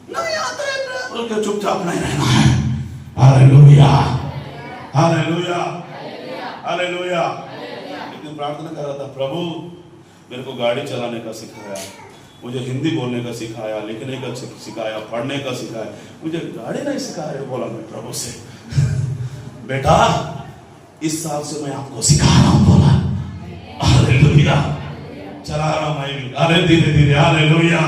नहीं आता है बोल के चुपचाप नहीं रहना है। Hallelujah, hallelujah, hallelujah. एक दिन प्रार्थना कर रहा था, प्रभु मेरे को गाड़ी चलाने का सिखाया, मुझे हिंदी बोलने का सिखाया, लिखने का सिखाया, पढ़ने का सिखाया, मुझे गाड़ी नहीं सिखाया। बोला मैं प्रभु से, बेटा इस साल से मैं आपको सिखा रहा हूं। बोला हालेलुया, चला रहा हूं मैं भी, अरे धीरे धीरे। हालेलुया।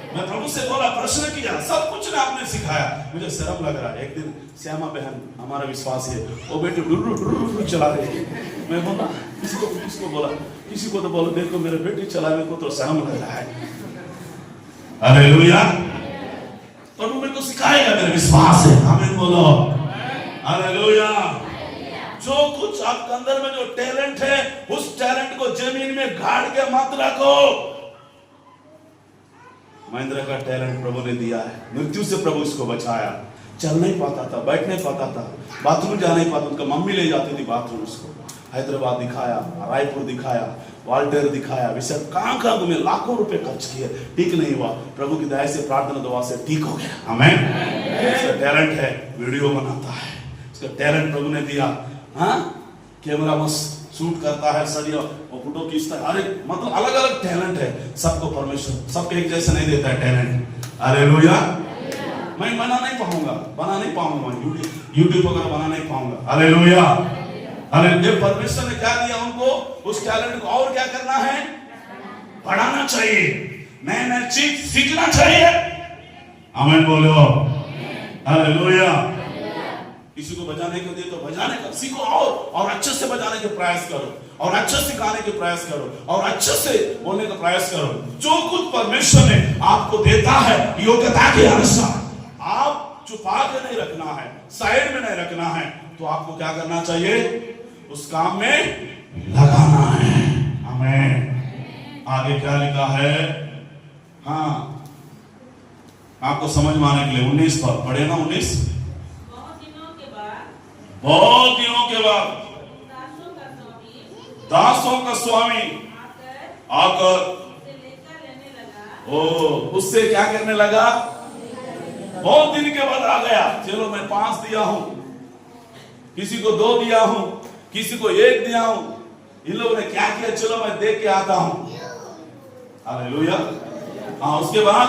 मैं प्रभु से बोला, प्रश्न किया, सब कुछ ने आपने सिखाया, मुझे शर्म लग रहा है। एक दिन श्यामा बहन, हमारा विश्वास है, वो बेटी डुर चला रही। मैं बोला किसको बोला, किसी को तो बोलो, देखो मेरे बेटी चलाने को तो शर्म लग रहा है। हालेलुया। प्रभु मेरे को सिखाएगा, मेरा विश्वास है। आमीन बोलो। हालेलुया। जो कुछ आपके अंदर में जो टैलेंट है, उस टैलेंट को जमीन में गाड़ के मत रखो। महेंद्र का टैलेंट प्रभु ने दिया है, मृत्यु से प्रभु इसको बचाया। चल नहीं पाता था, बैठ नहीं पाता था, बाथरूम जा नहीं पाता, उनका मम्मी ले जाती थी बाथरूम उसको। हैदराबाद दिखाया, रायपुर दिखाया, वाल्टेर दिखाया, विषय कहां कहां घूमे, लाखों रुपए खर्च किए, ठीक नहीं हुआ। प्रभु की दया से, प्रार्थना दुआ से ठीक हो गया। आमीन। इसका टैलेंट है, वीडियो बनाता है, इसका टैलेंट प्रभु ने दिया। हाँ, कैमरा मस्त शूट करता है, सदियों वो फोटो खींचता है। अरे मतलब अलग अलग टैलेंट है सबको, परमेश्वर सबके एक जैसे नहीं देता है टैलेंट। हालेलुया। मैं बना नहीं पाऊंगा यूट्यूब वगैरह बना नहीं पाऊंगा। हालेलुया। हालेलुया। परमेश्वर ने क्या दिया उनको, उस टैलेंट को और क्या करना है, बढ़ाना चाहिए, नए नए चीज सीखना चाहिए। आमीन बोलो। हालेलुया। किसी को बजाने को दिए तो बजाने का सीखो, और अच्छे से बजाने के प्रयास करो, और अच्छे से गाने के प्रयास करो, और अच्छे से बोलने का प्रयास करो। जो कुछ परमेश्वर ने आपको देता है योग्यता के अनुसार, आप छुपा के नहीं रखना है, साइड में नहीं रखना है, तो आपको क्या करना चाहिए, उस काम में लगाना है। आमीन। आगे क्या लिखा है, हाँ आपको समझ में आने के लिए 19 पर पढ़े ना। 19 बहुत दिनों के बाद दासों का स्वामी आकर उससे क्या करने लगा, बहुत दिन के बाद आ गया। चलो मैं 5 दिया हूं, किसी को 2 दिया हूं, किसी को 1 दिया हूं। इन लोगों ने क्या किया, चलो मैं देख के आता हूं। हालेलुया। हाँ, उसके बाद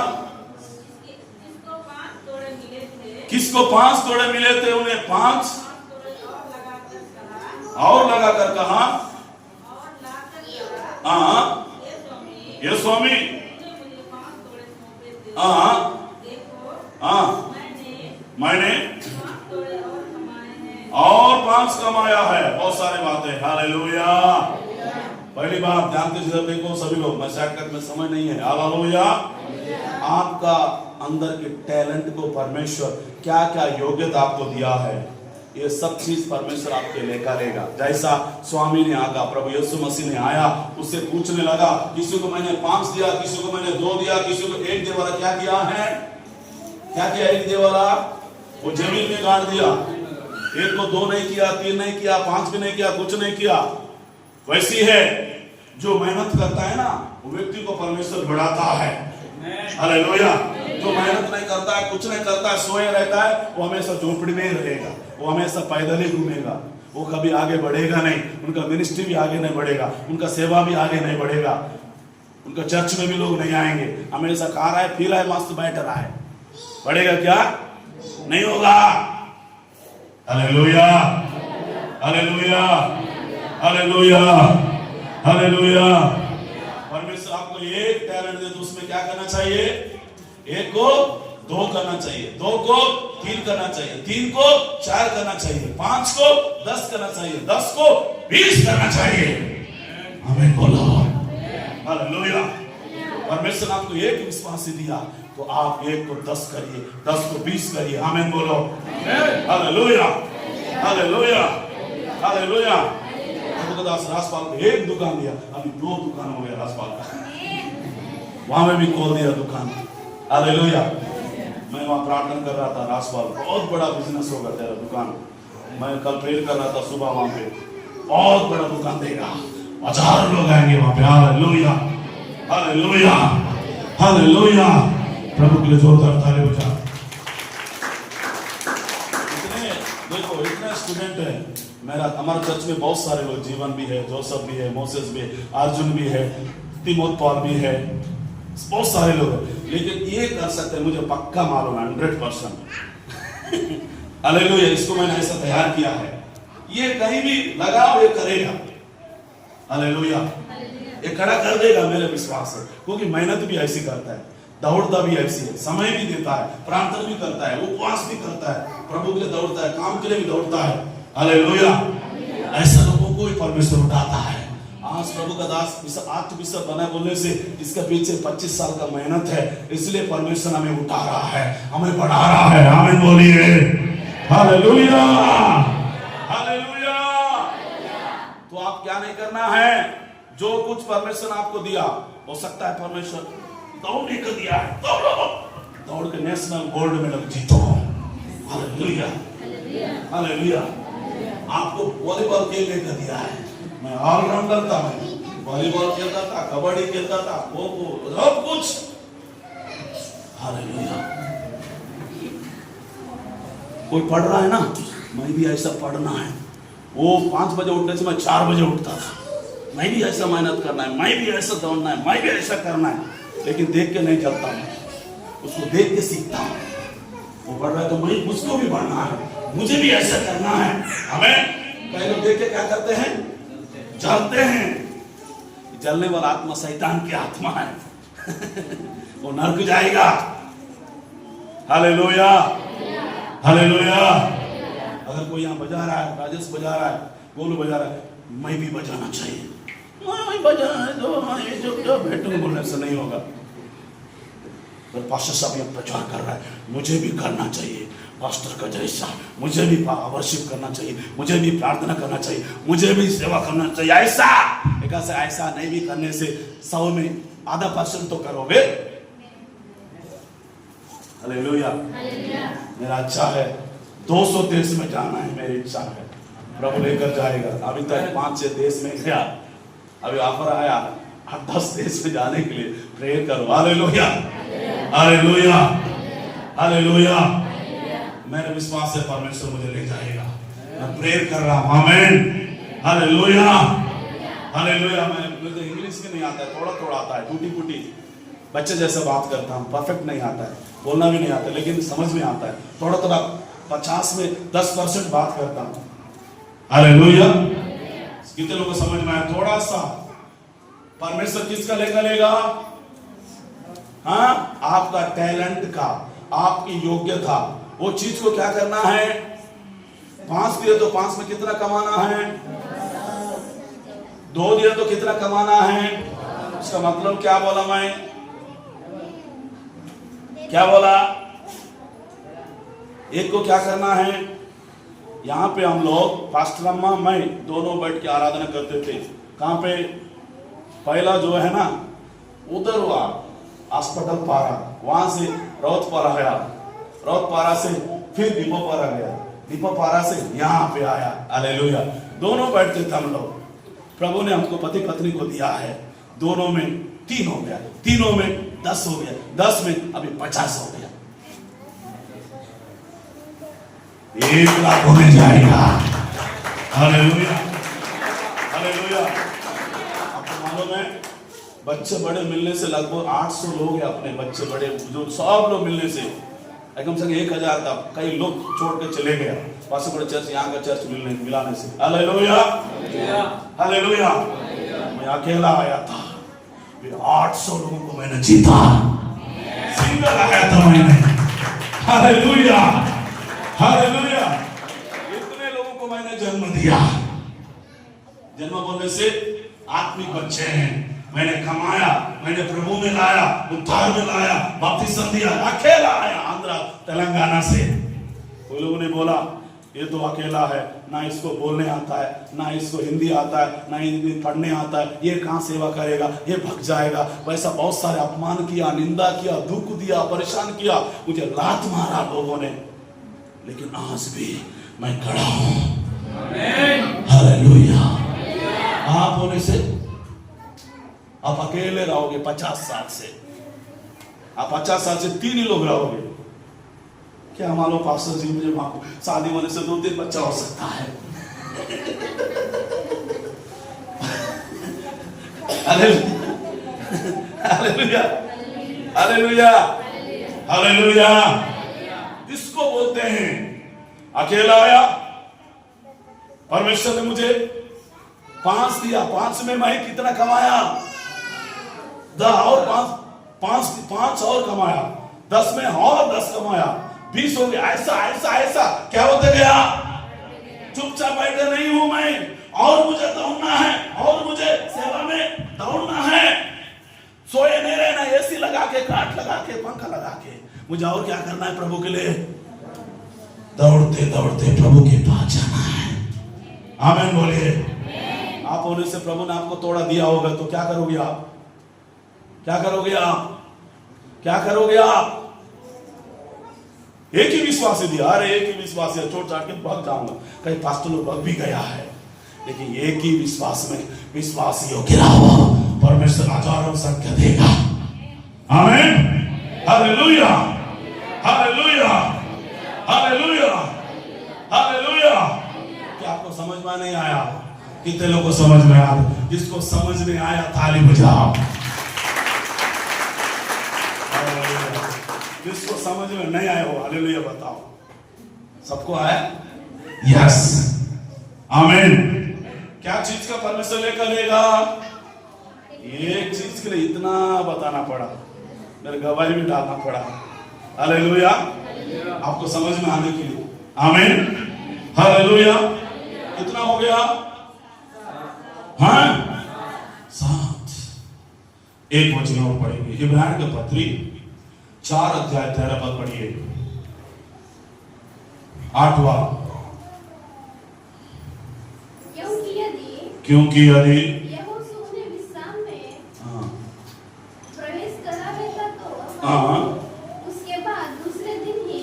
किसको 5 तोड़े मिले थे, उन्हें 5 और लगाकर कहा, हाँ ये स्वामी, हाँ हाँ मैंने और 5 कमाया है। बहुत सारी बातें, हालेलुया। पहली बात ध्यान से देखो सभी लोग, मैं शॉर्टकट में समय नहीं है, हालेलुया। आपका अंदर के टैलेंट को परमेश्वर क्या क्या योग्यता आपको दिया है, ये सब चीज परमेश्वर आपके लेकर आएगा। जैसा स्वामी ने आगा, प्रभु यीशु मसीह ने आया, उससे पूछने लगा, किसी को मैंने 5 दिया, किसी को मैंने 2 दिया, किसी को 1 दे वाला। क्या किया है? क्या किया 1 दे वाला? वो जमीन में गाड़ दिया। 1 को 2 नहीं किया, 3 नहीं किया, 5 भी नहीं किया, कुछ नहीं किया। वैसी है जो मेहनत करता है ना, वो व्यक्ति को परमेश्वर बढ़ाता है, हालेलुया। जो मेहनत नहीं करता है, कुछ नहीं करता है, सोए रहता है, वो हमेशा झोपड़ी में ही रहेगा, वो हमेशा पैदल ही घूमेगा, वो कभी आगे बढ़ेगा नहीं। उनका मिनिस्ट्री भी आगे नहीं बढ़ेगा, उनका सेवा भी आगे नहीं बढ़ेगा, उनका चर्च में भी लोग नहीं आएंगे। हमेशा खा रहा है, पी रहा है, मस्त बैठ रहा है, बढ़ेगा क्या? नहीं होगा। Hallelujah, hallelujah, hallelujah, hallelujah. परमेश्वर आपको 1 टैलेंट दे तो उसमें क्या करना चाहिए? 1 को 2 करना चाहिए, 2 को 3 करना चाहिए, 3 को 4 करना चाहिए, 5 को 10 करना चाहिए, 10 को 20 करना चाहिए। आमीन बोलो, हालेलुया। परमेश्वर आपको 1 विश्वास दिया तो आप 1 को 10 करिए, 10 को 20 करिए। आमीन बोलो, हालेलुया, हालेलुया, हालेलुया। दास राजपाल को 1 दुकान दिया, अभी 2 दुकान हो गया राजपाल का, वहां में भी खोल दिया दुकान, हालेलुया। मैं वहां प्रार्थना कर रहा था, राजपाल बहुत बड़ा बिजनेस होगा तेरा दुकान। मैं कल प्रेयर कर रहा था सुबह, वहां पे बहुत बड़ा दुकान देगा, 1000 लोग आएंगे वहां पे, हालेलुया, हालेलुया, हालेलुया। प्रभु के लिए जोरदार ताली बजा। इतने देखो, इतने स्टूडेंट है मेरा, हमारे चर्च में बहुत सारे लोग, जीवन भी है, जोसेफ भी है, मोसेस भी है, अर्जुन भी है, तिमोथी पॉल भी है, बहुत सारे लोग हैं। लेकिन ये कर सकते हैं, मुझे पक्का मालूम है 100%। हालेलुया, इसको मैंने ऐसा तैयार किया है, ये कहीं भी लगाओ ये करेगा, हालेलुया, ये खड़ा कर देगा, मेरे विश्वास है। क्योंकि मेहनत भी ऐसी करता है, दौड़ता भी ऐसी है, समय भी देता है, प्रार्थना भी करता है, उपवास भी करता है, प्रभु के लिए दौड़ता है, काम के लिए भी दौड़ता है, हालेलुया। ऐसे लोगों को ही परमेश्वर उठाता है। आज प्रभु का दास आत्मविश्वास बना बोलने से इसके पीछे 25 साल का मेहनत है, इसलिए परमेश्वर हमें उठा रहा है, हमें बढ़ा रहा है। आमीन बोलिए, हालेलुया, हालेलुया। तो आप क्या नहीं करना है, जो कुछ परमेश्वर आपको दिया, हो सकता है परमेश्वर दौड़ने को दिया है, दौड़ो, दौड़ के नेशनल गोल्ड मेडल जीतो, हालेलुया, हालेलुया। आपको वॉलीबॉल खेलने का दिया है, मैं ऑलराउंडर था, मैं वॉलीबॉल खेलता था, कबड्डी खेलता था, खो-खो, सब कुछ, हालेलुया। कोई पढ़ रहा है ना, मैं भी ऐसा पढ़ना है। वो 5 बजे उठने से मैं 4 बजे उठता था, मैं भी ऐसा मेहनत करना है, मैं भी ऐसा दौड़ना है, मैं भी ऐसा करना है। लेकिन देख के नहीं चलता हूँ, उसको देख के सीखता हूँ। वो पढ़ रहा है तो मैं, मुझको भी पढ़ना है, मुझे भी ऐसा करना है। हमें कई लोग देख के क्या करते हैं, जलते हैं। जलने वाला आत्मा शैतान की आत्मा है। वो नरक जाएगा। Hallelujah, hallelujah. अगर कोई यहाँ बजा रहा है, राजेश बजा रहा है, गोलू बजा रहा है, मैं भी बजाना चाहिए, मैं बजाना है, जो बैठूंगा बोलने से नहीं होगा। पर पास्टर साहब ये प्रचार कर रहा है, मुझे भी करना चाहिए पास्टर का जैसा, मुझे भी वर्शिप करना चाहिए, मुझे भी प्रार्थना करना चाहिए, मुझे भी सेवा करना चाहिए। ऐसा नहीं भी करने से 100 में आधा % तो करोगे। हालेलुया, मेरा अच्छा है, 200 देश में जाना है, मेरी इच्छा है, प्रभु लेकर जाएगा। अभी तक 5-6 देश में गया, अभी ऑफर आया 8-10 देश में जाने के लिए, प्रेयर करो। Hallelujah, hallelujah, hallelujah. मेरा विश्वास है परमेश्वर मुझे ले जाएगा, मैं प्रेयर कर रहा हूं। आमीन, हालेलुया, हालेलुया। मुझे इंग्लिश भी नहीं आता है, थोड़ा थोड़ा आता है, टूटी फूटी बच्चे जैसे बात करता हूँ, परफेक्ट नहीं आता है, बोलना भी नहीं आता, लेकिन समझ में आता है, थोड़ा थोड़ा 50 में 10% बात करता हूँ। हालेलुया, कितने लोगों को समझ में आया? थोड़ा सा परमेश्वर किसका लेकर लेगा? हाँ, आपका टैलेंट का, आपकी योग्यता, वो चीज को क्या करना है? 5 दिए तो 5 में कितना कमाना है? 2 दिए तो कितना कमाना है? उसका मतलब क्या बोला मैं? क्या बोला? एक को क्या करना है? यहाँ पे हम लोग पास्टर अम्मा मैं दोनों बैठ के आराधना करते थे। कहाँ पे? पहला जो है ना, उधर हुआ अस्पताल पारा, वहां से रौत पारा गया, रौत पारा से फिर दीपो पारा गया, दीपो पारा से यहाँ पे आया। हालेलुया। दोनों बैठते थे हम लोग। प्रभु ने हमको पति पत्नी को दिया है, दोनों में 3 हो गया, तीनों में 10 हो गया, 10 में अभी 50 हो गया, 1 लाख होने जाएगा। Hallelujah, hallelujah. आपको मालूम है, बच्चे बड़े मिलने से लगभग 800 लोग हैं, अपने बच्चे बड़े बुजुर्ग सब लोग मिलने से कम से कम 1000 था। कई लोग छोड़ के चले गया, पास बड़े चर्च, यहाँ का चर्च मिलाने से। Hallelujah, hallelujah. मैं अकेला आया था, 800 लोगों को मैंने जीता, सिंगल आया था मैंने। Hallelujah, hallelujah. इतने लोगों को मैंने जन्म दिया। जन्म बोलने से आत्मिक बच्चे हैं। मैंने कमाया, मैंने प्रभु में लाया, उद्धार में लाया, बपतिस्मा दिया, अकेला आया आंध्रा तेलंगाना से। कोई लोगों ने बोला ये तो अकेला है, ना इसको बोलने आता है, ना इसको हिंदी आता है, ना हिंदी पढ़ने आता है, ये कहाँ सेवा करेगा, ये भग जाएगा। वैसा बहुत सारे अपमान किया, निंदा किया, दुख दिया, परेशान किया, मुझे लात मारा लोगों ने, लेकिन आज भी मैं खड़ा हूं। हालेलुया। आप होने से आप अकेले रहोगे 50 साल से, आप 50 साल से 3 ही लोग रहोगे। क्या मालूम पास्टर जी, मुझे शादी होने से 2-3 बच्चा हो सकता है। Hallelujah, hallelujah, hallelujah. इसको बोलते हैं अकेला आया। परमेश्वर ने मुझे 5 दिया, 5 में मैं कितना कमाया? 10 और 5 और कमाया, 10 में और 10 कमाया, 20 हो गया। ऐसा ऐसा ऐसा क्या होते गया? चुपचाप बैठे नहीं हूं मैं, और मुझे दौड़ना है, और मुझे सेवा में दौड़ना है। सोए नहीं रहना, एसी लगा के, काट लगा के, पंखा लगा के, मुझे और क्या करना है? प्रभु के लिए दौड़ते दौड़ते प्रभु के पास जाना है। आमीन बोलिए। आप होने से प्रभु ने आपको थोड़ा दिया होगा तो क्या करोगे आप? क्या करोगे आप? क्या करोगे आप? एक ही विश्वास दिया, अरे एक ही विश्वास है, छोड़ छाड़ के भाग जाऊंगा। कई पास्टर लोग भाग भी गया है, लेकिन एक ही विश्वास में विश्वास योग्य रहो, परमेश्वर हजारों सत्य देगा। आमीन, हालेलुया, हालेलुया, हालेलुया, हालेलुया। क्या आपको समझ में नहीं आया? कितने लोगों को समझ में आया? जिसको समझ में आया ताली बजाओ। जिसको समझ में नहीं आया वो हालेलुया बताओ। सबको आया? यस, आमीन। क्या चीज का परमेश्वर लेकर लेगा? एक चीज के लिए इतना बताना पड़ा, मेरे गवाही भी डालना पड़ा। हालेलुया, आपको समझ में आने के लिए। आमीन, हालेलुया। कितना हो गया? हाँ, 7। एक वचन और पढ़ेंगे, इब्रानियों की पत्री 4 अध्याय 13 पद पढ़िए। 8वां। क्योंकि यदि यहोशू ने विश्राम में प्रवेश करा रहता तो उसके बाद दूसरे दिन ही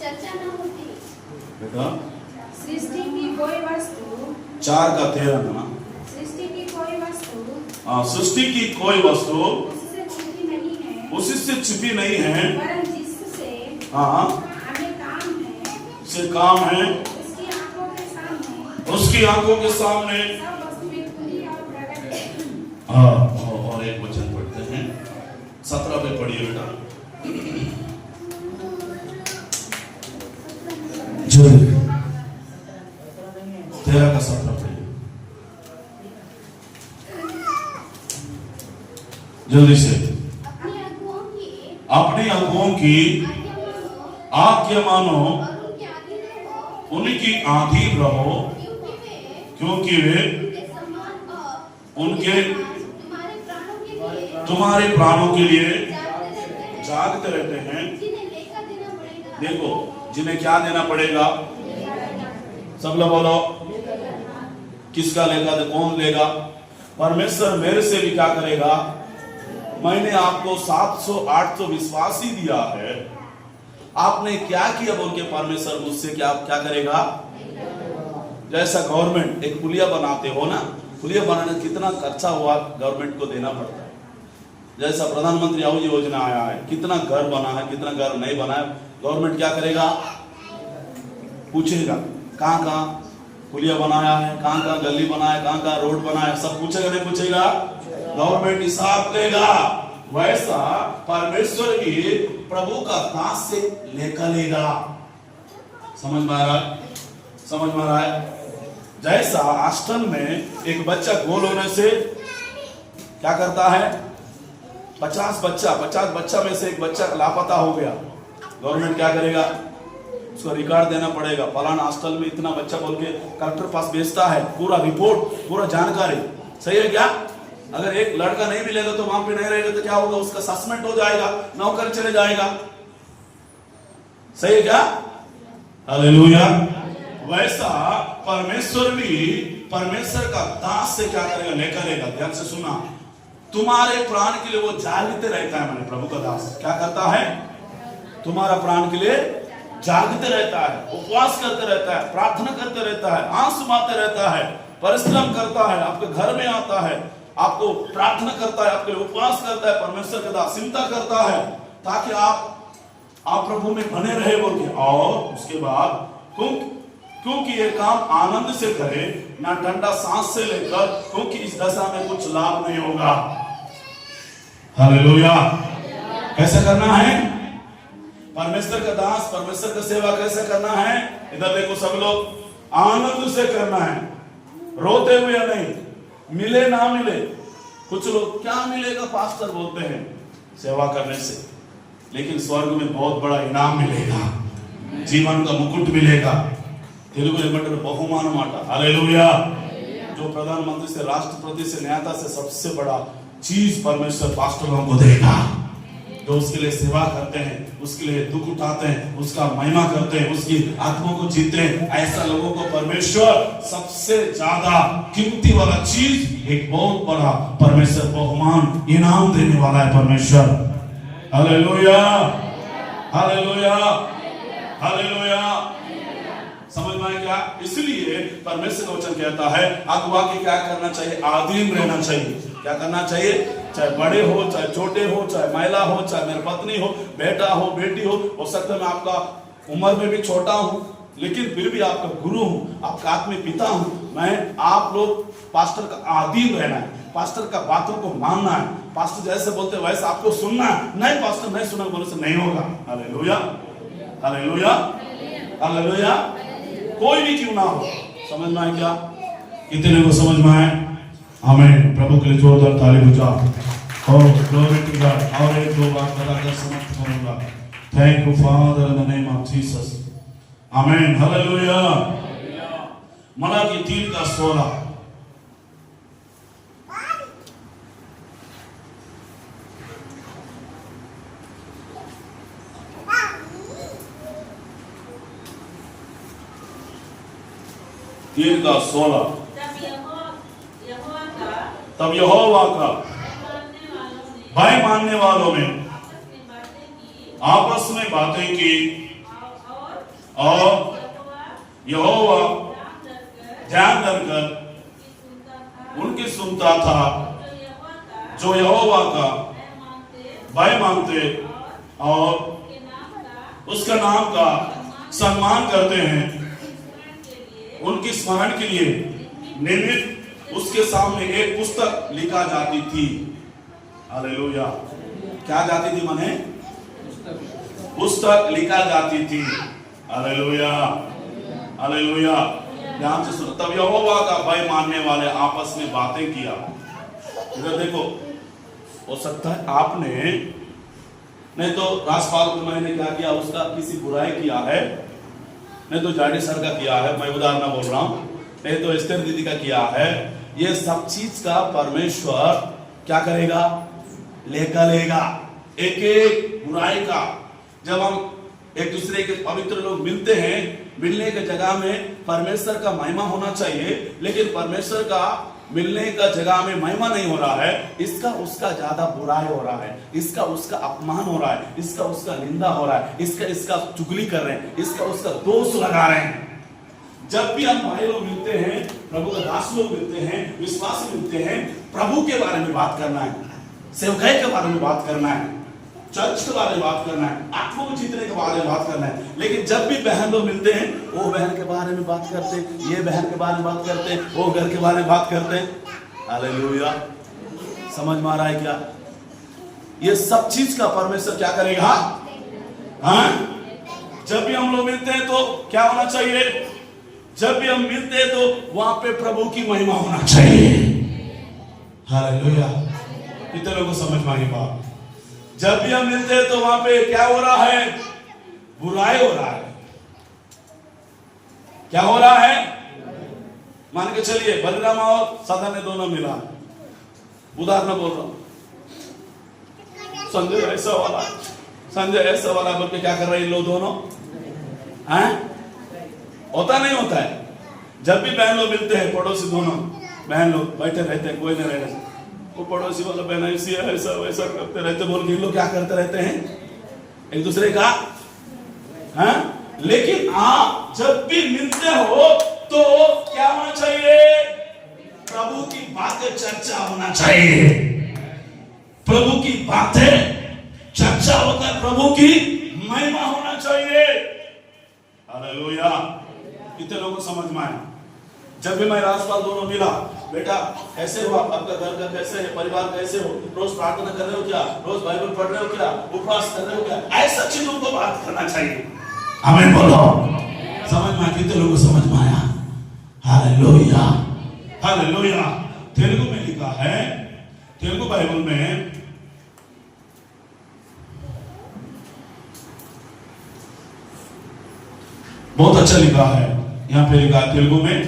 चर्चा न होती। बेटा सृष्टि की कोई वस्तु 4 का 13 ना, सृष्टि की कोई वस्तु सृष्टि की कोई वस्तु उससे छिपी नहीं है, उसी से छिपी नहीं है, वरन जिससे हमें काम है, उसे काम है, उसकी आंखों के सामने, उसकी आंखों के सामने सब वस्तुएं खुली और प्रकट है। और एक वचन पढ़ते हैं, 17 पे पढ़िए बेटा। जो 13 का 17 पढ़िए। जल्दी से अपने अगुओं की अपने अगुओं की आज्ञा मानो और उनके अधीन रहो, उनकी अधीन रहो, क्योंकि क्योंकि वे वे उनके सम्मान और उनके तुम्हारे प्राणों के लिए तुम्हारे प्राणों के लिए जागते रहते हैं, जागते रहते हैं। जिन्हें लेखा देना पड़ेगा। देखो, जिन्हें क्या देना पड़ेगा? सब लोग बोलो, किसका लेगा? कौन लेगा? परमेश्वर मेरे से भी क्या करेगा? मैंने आपको 700-800 विश्वासी दिया है, आपने क्या किया बोल के परमेश्वर मुझसे क्या क्या करेगा? जैसा गवर्नमेंट एक पुलिया बनाते हो ना, पुलिया बनाने कितना खर्चा हुआ गवर्नमेंट को देना पड़ता है। जैसा प्रधानमंत्री आवास योजना आया है, कितना घर बना है, कितना घर नहीं बना है, गवर्नमेंट क्या करेगा? पूछेगा कहाँ कहाँ पुलिया बनाया है, कहाँ कहाँ गली बनाया है, कहाँ कहाँ रोड बनाया है, सब पूछेगा नहीं पूछेगा? गवर्नमेंट हिसाब लेगा। वैसा परमेश्वर भी प्रभु का दास से लेकर लेगा। समझ में आ रहा है? समझ में आ रहा है? जैसा हॉस्टल में एक बच्चा गोल होने से क्या करता है? 50 बच्चा में से एक बच्चा लापता हो गया, गवर्नमेंट क्या करेगा? उसको रिकॉर्ड देना पड़ेगा, फलाना हॉस्टल में इतना बच्चा बोल के कलेक्टर पास भेजता है, पूरा रिपोर्ट, पूरा जानकारी। सही है क्या? अगर एक लड़का नहीं मिलेगा तो वहां पे नहीं रहेगा तो क्या होगा? उसका सस्पेंड हो जाएगा, नौकरी चले जाएगा। सही है क्या? हालेलुया। वैसा परमेश्वर भी परमेश्वर का दास से क्या करेगा? लेकर लेगा। ध्यान से सुना, तुम्हारे प्राण के लिए वो जागते रहता है। मैंने प्रभु का दास क्या करता है? तुम्हारा प्राण के लिए जागते रहता है, उपवास करते रहता है, प्रार्थना करते रहता है, आंसू बहाते रहता है, परिश्रम करता है, आपके घर में आता है, आपको प्रार्थना करता है, आपके लिए उपवास करता है, परमेश्वर के दास चिंता करता है ताकि आप प्रभु में बने रहे बोल के। और उसके बाद क्योंकि ये काम आनंद से करे, ना ठंडा सांस से लेकर, क्योंकि इस दशा में कुछ लाभ नहीं होगा। हालेलुया। कैसे करना है? परमेश्वर का दास, परमेश्वर का सेवा कैसे करना है? इधर देखो सब लोग, आनंद से करना है, रोते हुए नहीं, मिले ना मिले। कुछ लोग क्या मिलेगा पास्टर बोलते हैं सेवा करने से, लेकिन स्वर्ग में बहुत बड़ा इनाम मिलेगा, जीवन का मुकुट मिलेगा। तेलुगु एमंटाరు बहुमान మాట। हालेलुया। जो प्रधानमंत्री से, राष्ट्रपति से, नेता से सबसे बड़ा चीज परमेश्वर पास्टरों को देगा, जो उसके लिए सेवा करते हैं, उसके लिए दुख उठाते हैं, उसका महिमा करते हैं, उसकी आत्मा को जीते हैं। ऐसा लोगों को परमेश्वर सबसे ज्यादा कीमती वाला चीज, एक बहुत बड़ा परमेश्वर बहुमान इनाम देने वाला है परमेश्वर। Hallelujah, hallelujah, hallelujah. समझ में आया क्या? इसलिए परमेश्वर का वचन कहता है अगुआ की क्या करना चाहिए? अधीन रहना चाहिए। क्या करना चाहिए? चाहे बड़े हो, चाहे छोटे हो, चाहे महिला हो, चाहे मेरी पत्नी हो, बेटा हो, बेटी हो सकता है मैं आपका उम्र में भी छोटा हूं, लेकिन फिर भी आपका गुरु हूं, आपका आत्मिक पिता हूं। मैं आप लोग पास्टर का अधीन रहना है, पास्टर का बातों को मानना है, पास्टर जैसे बोलते हैं वैसे आपको सुनना है। नहीं पास्टर नहीं सुना बोले से नहीं होगा। Hallelujah, hallelujah, hallelujah. कोई भी क्यों ना हो। समझ में आया क्या? कितने को समझ में आया? आमीन। प्रभु के लिए जोरदार ताली बजाओ और ग्लोरी टू गॉड। और एक दो बात बताकर समाप्त करूंगा। Thank you father in the name of Jesus. आमीन, हालेलुया। मलाकी 3:16। तब यहोवा का भय मानने वालों ने आपस में बातें की और यहोवा ध्यान धरकर उनकी सुनता था, जो यहोवा का भय मानते और उसका नाम का सम्मान करते हैं, उनकी स्मरण के लिए निमित्त उसके सामने एक पुस्तक लिखा जाती थी। हालेलुया। क्या जाती थी? माने पुस्तक लिखा जाती थी। Hallelujah, hallelujah. ध्यान से सुनो। तब यहोवा का भय मानने वाले आपस में बातें किया। इधर देखो, हो सकता है आपने नहीं तो राजपाल को मैंने क्या किया, उसका किसी बुराई किया है, नहीं तो जाडी सर का किया है, मैं उदाहरण बोल रहा हूं, नहीं तो एस्टर दीदी का किया है। ये सब चीज का परमेश्वर क्या करेगा, लेगा एक एक बुराई का। जब हम एक दूसरे के पवित्र लोग मिलते हैं, मिलने के जगह में परमेश्वर का महिमा होना चाहिए, लेकिन परमेश्वर का मिलने का जगह में महिमा नहीं हो रहा है, इसका उसका ज्यादा बुराई हो रहा है, इसका उसका अपमान हो रहा है, इसका उसका निंदा हो रहा है, इसका चुगली कर रहे हैं, इसका उसका दोष लगा रहे हैं। जब भी हम भाई लोग मिलते हैं, प्रभु का दास लोग मिलते हैं, विश्वासी मिलते हैं, प्रभु के बारे में बात करना है, सेवकाई के बारे में बात करना है, चर्च के बारे में बात करना है, आत्मा को जीतने के बारे में बात करना है। लेकिन जब भी बहन लोग मिलते हैं, वो बहन के बारे में बात करते हैं, ये बहन के बारे में बात करते हैं, वो घर के बारे में बात करते हैं। हालेलुया, समझ में आ रहा है क्या? ये सब चीज का परमेश्वर क्या करेगा? हाँ, जब भी हम लोग मिलते हैं तो क्या होना चाहिए? जब भी हम मिलते हैं तो वहां पे प्रभु की महिमा होना चाहिए। हालेलुया, कितने लोगों को समझ में आ गई बात? जब भी हम मिलते हैं तो वहां पे क्या हो रहा है? बुराई हो रहा है। क्या हो रहा है? मान के चलिए बलराम और सदा ने दोनों मिला, उदाहरण बोल रहा हूं, संजय ऐसा वाला, संजय ऐसा वाला बोल के क्या कर रहे हैं लोग दोनों? हैं? होता नहीं होता है। जब भी बहन लोग मिलते हैं, पड़ोसी दोनों बहन लोग बैठे रहते हैं, कोई नहीं रहने, वो पड़ोसी वाला बहन ऐसी है, ऐसा वैसा करते रहते, बोल के लोग क्या करते रहते हैं एक दूसरे का। हाँ? लेकिन आप जब भी मिलते हो तो क्या होना चाहिए? प्रभु की बातें चर्चा होना चाहिए। प्रभु की बातें चर्चा होता है, प्रभु की महिमा होना चाहिए। हालेलुया, कितने लोगों को समझ में आया? जब भी मैं राजपाल दोनों मिला, बेटा कैसे हो आप, आपका घर का कैसे है, परिवार कैसे हो, रोज प्रार्थना कर रहे हो क्या, रोज बाइबल पढ़ रहे हो क्या, उपवास कर रहे हो क्या, ऐसा चीजों को बात करना चाहिए। हमें बोलो, समझ में? कितने लोगों को समझ में आया? Hallelujah, hallelujah. तेलुगु में लिखा है, तेलुगु बाइबल में बहुत अच्छा लिखा है। यहाँ पे लिखा है तेलुगु में,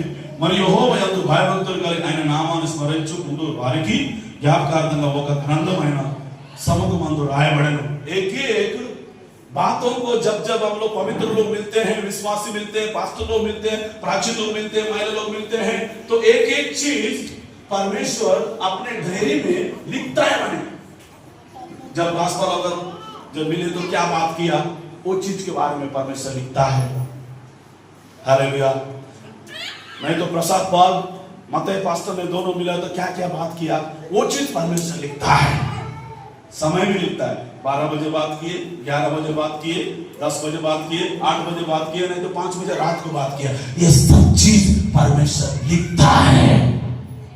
మరి యెహోవా యందు భయభక్తులు కలిగి ఆయన నామాన్ని స్మరించుకుంటూ వారికి జ్ఞాపకార్థంగా ఒక గ్రంథమైన సముఖమందు రాయబడెను। एक एक बातों को जब जब हम लोग पवित्र लोग मिलते हैं, विश्वासी मिलते हैं, पास्टर लोग मिलते हैं, प्राचीन लोग मिलते हैं, महिला लोग मिलते हैं, तो एक एक चीज परमेश्वर अपने डायरी में लिखता है। मैंने जब राजपाल अगर जब मिले तो क्या बात किया, वो चीज के बारे में परमेश्वर लिखता है। हालेलुया। नहीं तो प्रसाद पाल मते पास्टर ने दोनों मिला तो क्या क्या बात किया, वो चीज परमेश्वर लिखता है। समय भी लिखता है, 12 बजे बात किए, 11 बजे बात किए, 10 बजे बात किए, 8 बजे बात किए, नहीं तो 5 बजे रात को बात किया। ये सब चीज परमेश्वर लिखता है।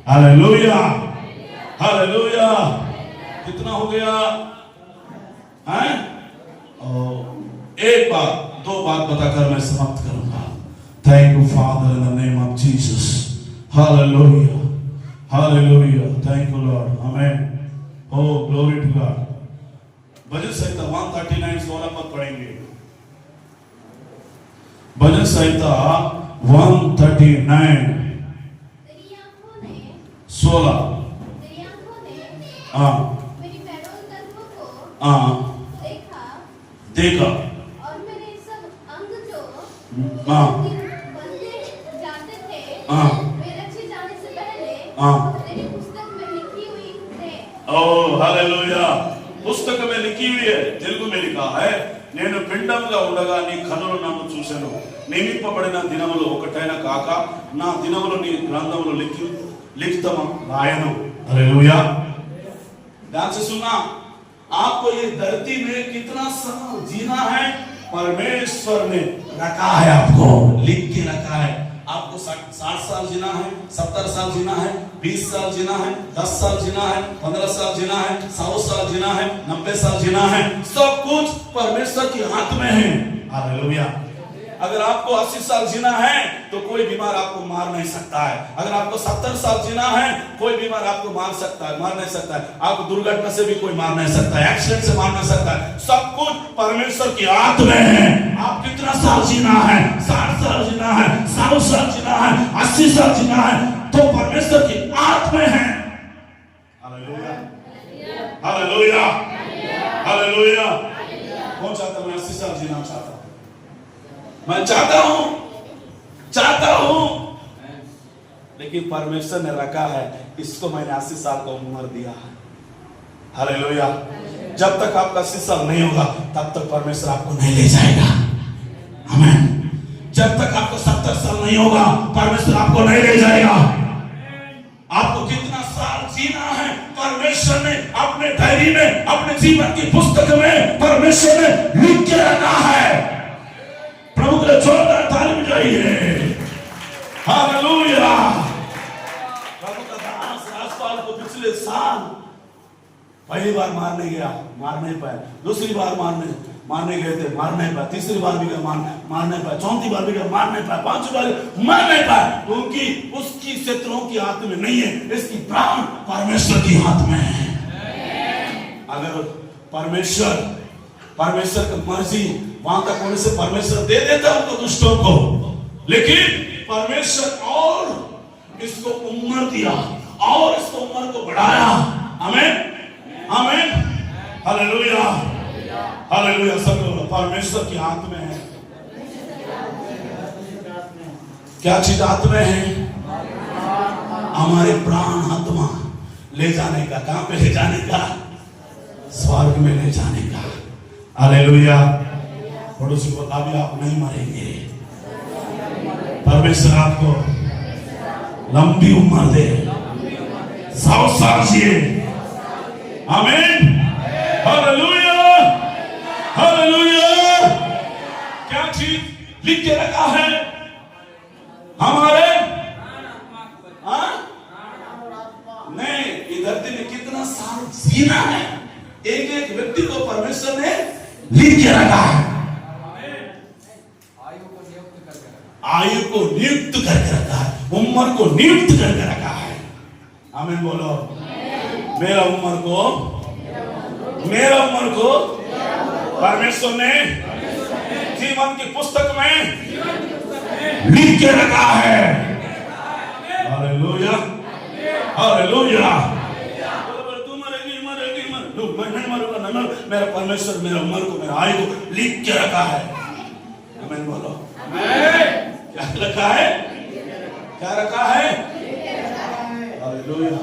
Hallelujah, hallelujah. कितना हो गया? हैं? एक बात, दो बात बताकर मैं समाप्त करूंगा। Thank you, Father, in the name of Jesus. Hallelujah. Hallelujah. Thank you, Lord. Amen. Oh, glory to God. भजन संहिता 139 16 पर पढ़ेंगे। भजन संहिता 139 16। हाँ, हाँ, देखा और मेरे सब अंग जो हाँ, हाँ, मेरे रचे जाने से पहले हाँ, तेरी पुस्तक में लिखी हुई थे। Oh hallelujah. पुस्तक में लिखी हुई है। तेलुगु में लिखा है, నేను పిండముగా ఉండగా నీ కన్నులు నన్ను చూసెను, నియమింపబడిన దినములు ఒకటైన కాక నా దినములు నీ గ్రంథములు लिखितम रायनु। हालेलुया। ध्यान से सुनना, आपको ये धरती में कितना समय जीना है, परमेश्वर ने रखा है, आपको लिख के रखा है। आपको 60 साल जीना है, 70 साल जीना है, 20 साल जीना है, 10 साल जीना है, 15 साल जीना है, 100 साल जीना है, 90 साल जीना है, सब कुछ परमेश्वर के हाथ में है। हालेलुया। अगर आपको 80 साल जीना है तो कोई बीमार आपको मार नहीं सकता है। अगर आपको 70 साल जीना है कोई बीमार आपको मार नहीं सकता है। आपको दुर्घटना से भी कोई मार नहीं सकता है, एक्सीडेंट से मार नहीं सकता है। सब कुछ परमेश्वर के हाथ में है। आप कितना साल जीना है, 60 साल जीना है, 100 साल जीना है, 80 साल जीना है, तो परमेश्वर के हाथ में है। Hallelujah, hallelujah, hallelujah. कौन चाहता है? मैं 80 साल जीना चाहता हूं, मैं चाहता हूं, लेकिन परमेश्वर ने रखा है इसको मैंने 80 साल का उम्र दिया है। हालेलुया। जब तक आपका 80 साल नहीं होगा तब तक परमेश्वर आपको नहीं ले जाएगा। आमीन। जब तक आपको 70 साल नहीं होगा परमेश्वर आपको नहीं ले जाएगा। आपको कितना साल जीना है परमेश्वर ने अपने डायरी में, अपने जीवन की पुस्तक में परमेश्वर ने लिख के रखा है। प्रभु के जोरदार ताली बजाइए। हालेलुया। प्रभु का दास राजपाल को पिछले साल पहली बार मारने गया, मार नहीं पाया। दूसरी बार मारने गए थे, मार नहीं पाया। तीसरी बार भी गया, मार नहीं पाया। चौथी बार भी गया, मार नहीं पाया। पांचवी बार मार नहीं पाया, क्योंकि उसकी शत्रुओं की हाथ में नहीं है, इसकी प्राण परमेश्वर की हाथ में है। अगर परमेश्वर की मर्जी वहां तक होने से परमेश्वर दे देता उनको, दुष्टों को, लेकिन परमेश्वर और इसको उम्र दिया और इसको उम्र को बढ़ाया। आमीन, आमीन, हालेलुया, हालेलुया। सब लोग परमेश्वर के हाथ में है। क्या चीज हाथ में है? हमारे प्राण आत्मा ले जाने का। कहां पे ले जाने का? स्वर्ग में ले जाने का। हालेलुया। पड़ोसी को अभी आप नहीं मरेंगे, परमेश्वर आपको लंबी उम्र दे, 100 साल जिए। आमीन, हालेलुया, हालेलुया। क्या चीज लिख के रखा है? हमारे नहीं, इधर में कितना साल जीना है एक एक व्यक्ति को परमेश्वर ने लिख के रखा है। आयु को नियुक्त करके रखा है, उम्र को नियुक्त करके रखा है। आमीन बोलो। मेरा उम्र को परमेश्वर ने जीवन की पुस्तक में लिख के रखा है। Hallelujah, hallelujah. तू मरेगी, मैं नहीं मरूंगा। मेरा परमेश्वर मेरा उम्र को, मेरा आयु को लिख के रखा है। आमीन बोलो। क्या रखा है? क्या रखा है? हालेलुया।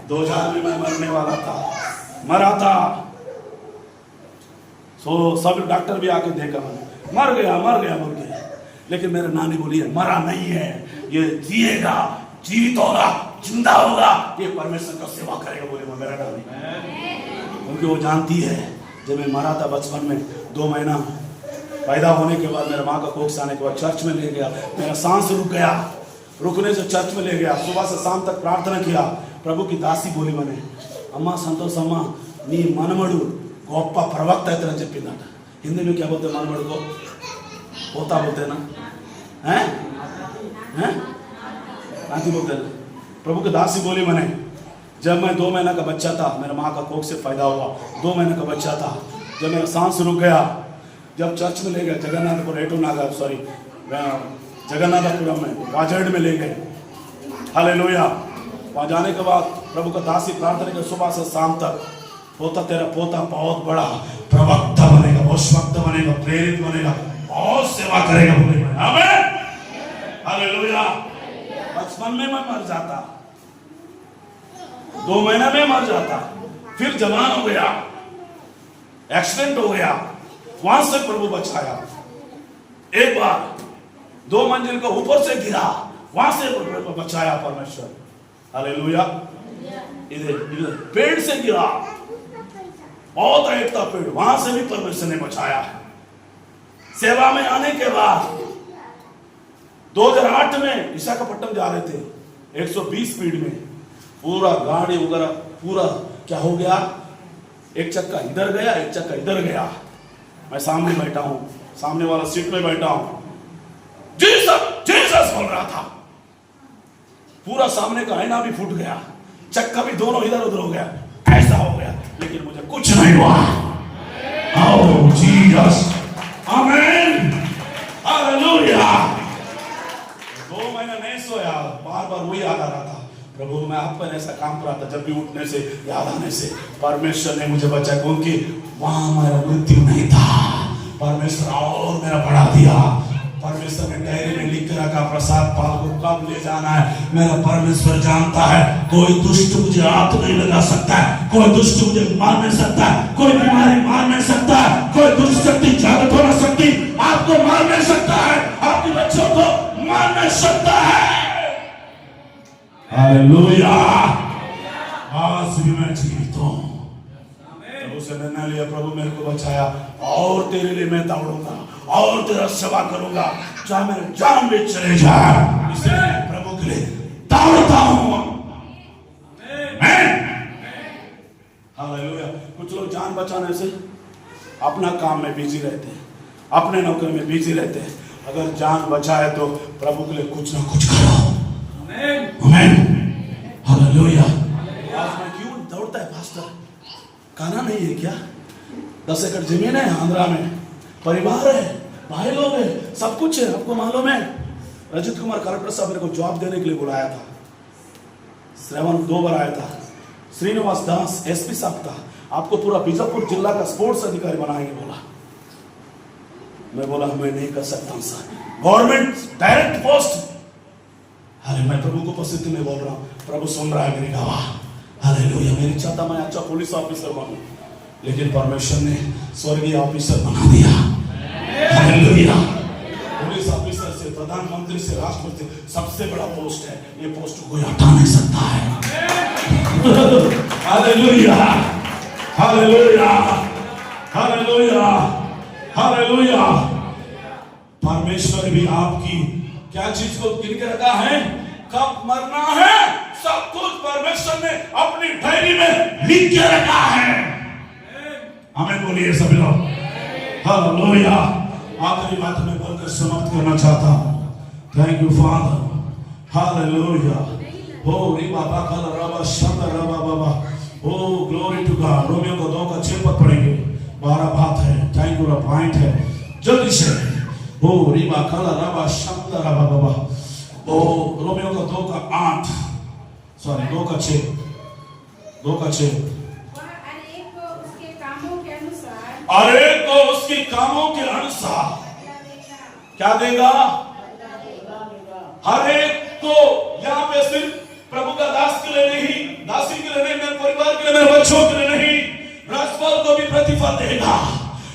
2000 में मैं मरने वाला था, मरा था। सब डॉक्टर भी आके देखा, मैंने मर गया। लेकिन मेरे नानी बोली है मरा नहीं है, ये जिएगा, जीवित होगा, जिंदा होगा, ये परमेश्वर का सेवा करेगा, बोले मेरा नानी। क्योंकि वो जानती है जब मैं मरा था बचपन में 2 महीना पैदा होने के बाद, मेरे माँ का कोख से आने के बाद चर्च में ले गया, मेरा सांस रुक गया, रुकने से चर्च में ले गया, सुबह से शाम तक प्रार्थना किया। प्रभु की दासी बोली मैंने, अम्मा संतोषम्मा नी मनमड़ु गोप्पा प्रवक्ता इतना చెప్పిందట। हिंदी में क्या बोलते हैं मनमड़ु को? पोता बोलते हैं ना, हैं नाती बोलते हैं। प्रभु की दासी बोली मैंने, जब मैं 2 महीना का बच्चा था, मेरे माँ का कोख से पैदा हुआ, 2 महीने का बच्चा था, जब मेरा सांस रुक गया, जब चर्च में ले गए जगन्नाथपुरम में वाजड़ में ले गए। हालेलुया। वहां जाने के बाद प्रभु का दासी प्रार्थना के सुबह से शाम तक, तेरा पोता बहुत बड़ा प्रवक्ता बनेगा, भविष्यवक्ता बनेगा, प्रेरित बनेगा, बहुत सेवा करेगा, बोले आमीन, हालेलुया। बचपन में मैं मर जाता, 2 महीना में मर जाता, फिर जवान हो गया, एक्सीडेंट हो गया, वहां से प्रभु बचाया। एक बार 2 मंजिल के ऊपर से गिरा, वहां से बचाया परमेश्वर। हालेलुया। इधर पेड़ से गिरा, बहुत हाइट था पेड़, वहां से भी परमेश्वर ने बचाया। सेवा में आने के बाद 2008 में विशाखापट्टनम जा रहे थे, 120 स्पीड में, पूरा गाड़ी वगैरह पूरा क्या हो गया, एक चक्का इधर गया, एक चक्का इधर गया। मैं सामने बैठा हूं, सामने वाला सीट में बैठा हूं, बोल रहा था, पूरा सामने का आईना भी फूट गया, चक्का भी दोनों इधर उधर हो गया, ऐसा हो गया, लेकिन मुझे कुछ नहीं हुआ। ओह जीसस, आमीन, हालेलुया। 2 महीने नहीं सोया, बार बार वही याद आ रहा था, प्रभु मैं आप पर ऐसा काम कर रहा था, जब भी उठने से याद आने से परमेश्वर ने मुझे बचा, क्योंकि वहां मेरा मृत्यु नहीं था, परमेश्वर और मेरा बढ़ा दिया। परमेश्वर ने डायरी में लिख कर रखा, प्रसाद पाल को कब ले जाना है मेरा परमेश्वर जानता है। कोई दुष्ट मुझे हाथ नहीं लगा सकता है, कोई दुष्ट मुझे मार नहीं सकता है, कोई बीमारी मार नहीं सकता है, कोई दुष्ट शक्ति जागृत हो नहीं सकती, आपको मार नहीं सकता है, आपके बच्चों को मार नहीं सकता है। हालेलुया। आज भी मैं जीवित हूं। प्रभु से निर्णय लिया, प्रभु मेरे को बचाया और तेरे लिए मैं दौड़ूंगा और तेरा सेवा करूंगा, चाहे मेरे जान भी चले जाए, इसलिए मैं प्रभु के लिए दौड़ता हूं। हालेलुया। कुछ लोग जान बचाने से अपना काम में बिजी रहते हैं, अपने नौकरी में बिजी रहते हैं। अगर जान बचाए तो प्रभु के लिए कुछ ना कुछ करो। आमीन, हालेलुया। आज मैं क्यों दौड़ता है पास्टर? खाना नहीं है क्या? 10 एकड़ जमीन है आंध्रा में, परिवार है, भाई लोग है, सब कुछ है, आपको मालूम है। रजत कुमार कलेक्टर साहब मेरे को जॉब देने के लिए बुलाया था, श्रवण 2 बार आया था। श्रीनिवास दास एसपी साहब था, आपको पूरा बीजापुर जिला का स्पोर्ट्स अधिकारी बनाएंगे बोला। मैं बोला मैं नहीं कर सकता सर, गवर्नमेंट डायरेक्ट पोस्ट। अरे मैं प्रभु को पसंद नहीं बोल रहा हूँ, प्रभु सुन रहा है मेरी गवाह। हालेलुया। मेरी इच्छा था मैं अच्छा पुलिस ऑफिसर बनूं, लेकिन परमेश्वर ने स्वर्गीय ऑफिसर बना दिया। हालेलुया। पुलिस ऑफिसर से, प्रधानमंत्री से, राष्ट्रपति से सबसे बड़ा पोस्ट है, ये पोस्ट कोई हटा नहीं सकता है। Hallelujah, hallelujah, hallelujah, hallelujah. परमेश्वर भी आपकी क्या चीज को गिन के रखा है, कब मरना है, सब कुछ परमेश्वर ने अपनी डायरी में लिख के रखा है। आमीन बोलिए सभी लोग। हालेलुया। आखिरी बात मैं बोलकर समाप्त करना चाहता हूँ। Thank you father. हालेलुया। ओ री बाबा कल रबा शंद रबा बाबा, ओ ग्लोरी टू गॉड। रोमियो को 2 का 6 पद पढ़ेंगे, 12 बात है, थैंक यू पॉइंट है, जल्दी से। ओ री बाबा कल रबा शंद रबा बाबा, ओ रोमियो का 2 का 8, सॉरी 2 का 6, 2 का 6। अरे तो उसके कामों के अनुसार क्या देगा? हर एक को। यहाँ पे सिर्फ प्रभु का दास के लिए नहीं, दासी के लिए नहीं, मेरे परिवार के लिए, मेरे बच्चों के लिए नहीं, राजपाल को भी प्रतिफल देगा,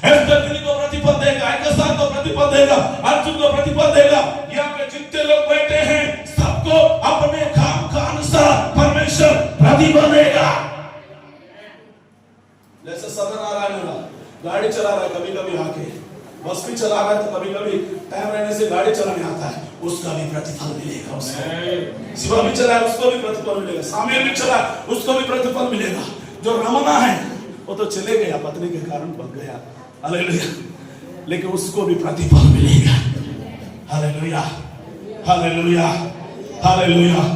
एस्टेफनी को प्रतिफल देगा, आइकसार को प्रतिफल देगा, अर्जुन को प्रतिफल देगा। यहाँ पे जितने लोग बैठे हैं सबको अपने काम का अनुसार परमेश्वर प्रतिफल देगा। जैसे सदन आ रहा है, गाड़ी चला रहा है, कभी कभी आके बस भी चला रहा है, तो कभी कभी टाइम रहने से गाड़ी चलाने आता है, उसका भी प्रतिफल मिलेगा। उसको शिवा भी चला है, उसको भी प्रतिफल मिलेगा। सामेल भी चला है, उसको भी प्रतिफल मिलेगा। जो रमना है वो तो चले गया, पत्नी के कारण बच गया, हालेलुया, लेकिन उसको भी प्रतिफल मिलेगा। Hallelujah, hallelujah, hallelujah.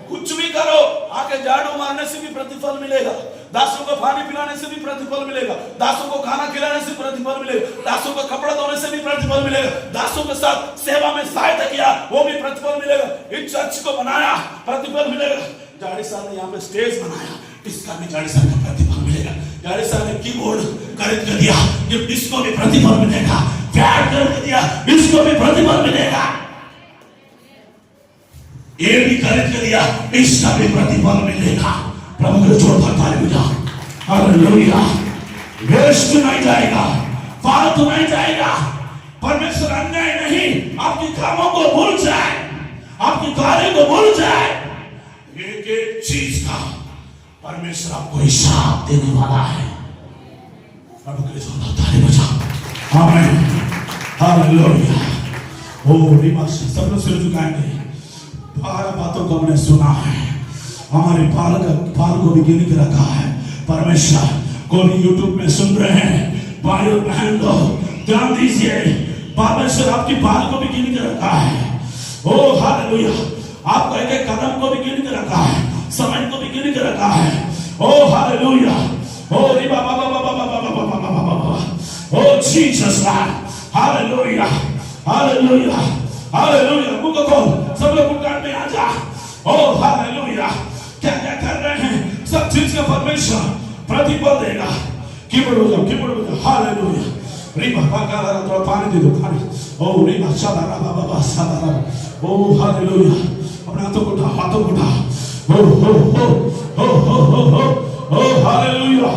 कुछ भी करो, आके झाड़ू मारने से भी प्रतिफल मिलेगा, दासों को पानी पिलाने से भी प्रतिफल मिलेगा, दासों को खाना खिलाने से प्रतिफल मिलेगा, दासों को कपड़ा धोने से भी प्रतिफल मिलेगा, दासों के साथ सेवा में सहायता किया वो भी प्रतिफल मिलेगा, इस चर्च को बनाया प्रतिफल मिलेगा, जाड़ी साहब ने यहाँ पे स्टेज बनाया, इसका भी जाड़ी साहब का प्रतिफल मिलेगा, जाड़ी साहब ने कीबोर्ड खरीद कर दिया, इसको भी प्रतिफल मिलेगा, प्यार खरीद दिया, इसको भी प्रतिफल मिलेगा, ये भी खरीद कर दिया, इसका भी प्रतिफल मिलेगा। प्रभु के जोर पर ताली बजा। हालेलुया। वेस्ट नहीं जाएगा, फालतू नहीं जाएगा। परमेश्वर अन्याय नहीं, आपकी कामों को भूल जाए, आपकी कार्य को भूल जाए, एक एक चीज का परमेश्वर आपको हिसाब देने वाला है। प्रभु के जोर पर ताली बजा। आमीन, हालेलुया। ओ रिमा सब लोग सिर झुकाएंगे। 12 बातों को हमने सुना है, हमारे पाल को भी गिन के रखा है। परमेश्वर को भी यूट्यूब में सुन रहे हैं, भाई बहन लोग ध्यान दीजिए, परमेश्वर आपकी पाल को भी गिन के रखा है। ओ हालेलुया, आपका एक एक कदम को भी गिन के रखा है, समय को भी गिन के रखा है। ओ हालेलुया, ओ रिबा बाबा बाबा बाबा बाबा बाबा, ओ जीसस हालेलुया हालेलुया हालेलुया। मुंह को खोल, सब लोग उठान में आ जा। ओ हालेलुया, क्या क्या कर रहे हैं, सब चीज का परमेश्वर प्रतिफल देगा। कीबोर्ड हो जाओ, कीबोर्ड हो जाओ। हालेलुया, रिबा बाका थोड़ा पानी दे दो, पानी। ओ रिबा शादा बाबा शादा। ओ हालेलुया, अपने हाथों को उठा, हाथों को उठा। हो हो हो हो हो हो हो हालेलुया।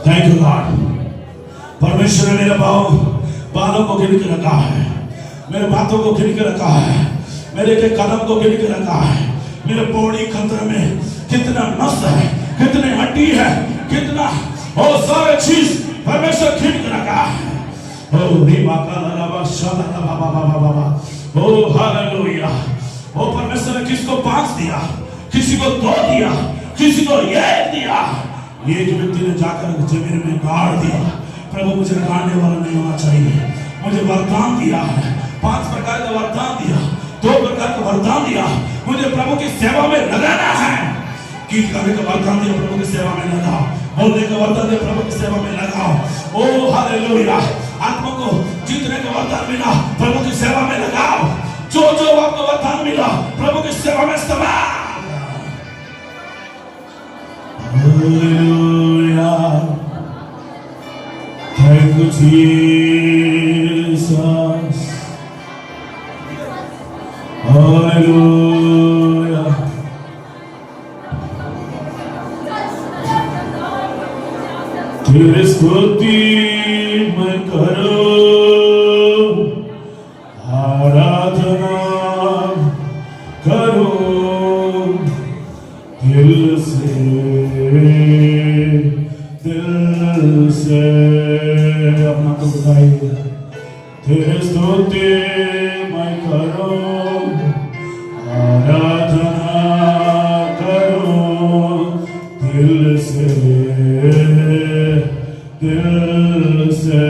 Thank you Lord. परमेश्वर ने मेरे बालों को गिन के रखा है, मेरे बातों को गिन के रखा है, मेरे के कदम को गिन के रखा है। मेरे बॉडी खतरे में कितना नस है, कितने हड्डी है, कितना ओ सारे चीज परमेश्वर गिन के रखा है। ओ रिबा का लाबा शादा बाबा बाबा बाबा। ओ हालेलुया। ओ परमेश्वर ने किसको 5 दिया, किसी को 2 दिया, किसी को 1 दिया। एक व्यक्ति ने जाकर जमीन में गाड़ दिया। प्रभु मुझे गाड़ने वाला नहीं होना चाहिए, मुझे वरदान दिया है, 5 प्रकार का वरदान दिया, 2 प्रकार का वरदान दिया, मुझे प्रभु की सेवा में लगाना है। गीत गाने का वरदान दिया, प्रभु की सेवा में लगाओ। बोलने का वरदान दिया, प्रभु की सेवा में लगाओ। ओ हालेलुया, आत्मा को जीतने का वरदान मिला, प्रभु की सेवा में लगाओ। जो जो आपको वरदान मिला, प्रभु की सेवा में इस्तेमाल। Hallelujah. Thank you, Jesus. Hallelujah. तेरी स्तुति मैं करूं, आराधना करूं दिल से, दिल से। अपना तो बताइए। तेरे स्तुति मैं करूं, आराधना करूं दिल से, दिल से।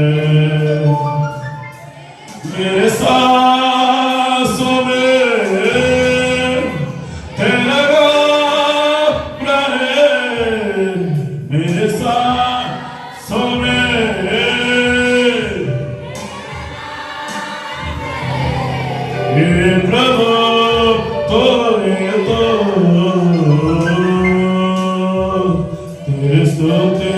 मेरे सांसों में तेरा नाम रहे, मेरे सांसों में ये प्रभु तो तेरे स्तुति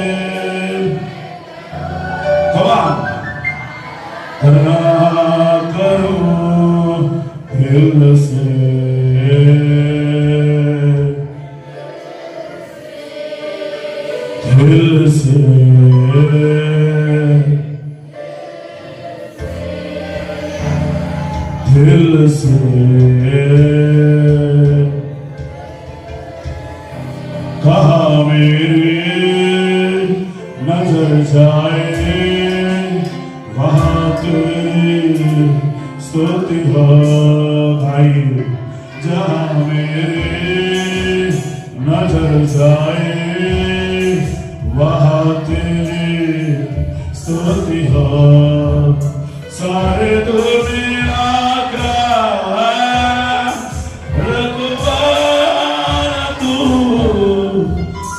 करना करूं दिल से, दिल से। दिल से कहा मेरी नजर जाए, वहाँ तेरी स्तुति हो भाई। जहाँ मेरी नजर जाए, वहाँ तेरी स्तुति हो। सारे दुनिया का रखवाला तू,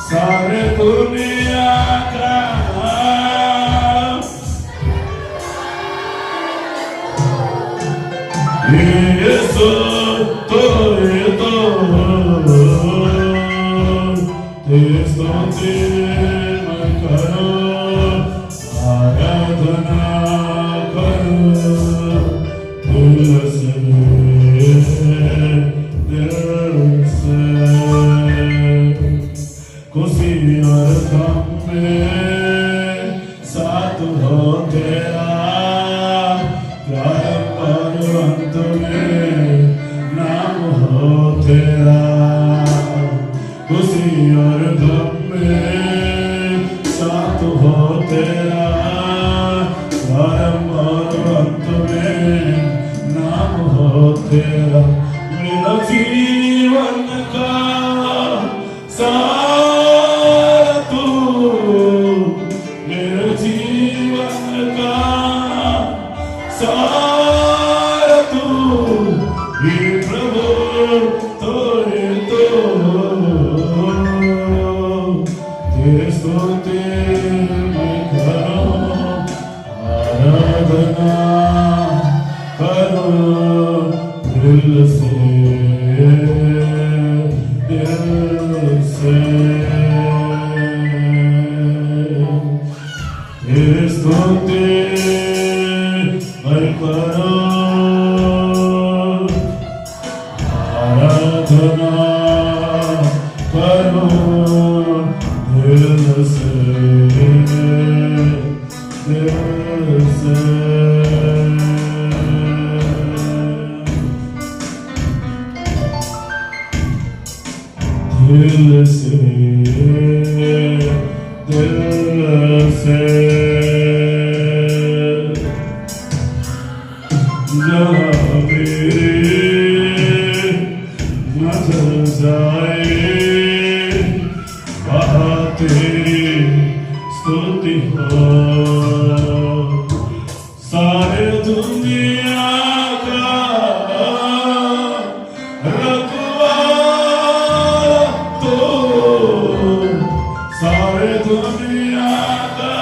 सारे दुनिया का यीशु तो तेरी स्तुति मैं करूं, आराधना करूं दिल से, दिल से। खुशी और गम में साथ हो तेरा, प्रारंभ और अंत में नाम हो तेरा। खुशी और गम में साथ हो तेरा, प्रारंभ और अंत में नाम हो तेरा। मेरा जीवन का सारा तू, मेरा जीवन दिल से तेरी स्तुति मैं करूं, आराधना करूं दिल से दिल से दिल से जहाँ मेरी नजर जाए वहाँ तेरी स्तुति हो, सारे दुनिया का सारे दुनिया का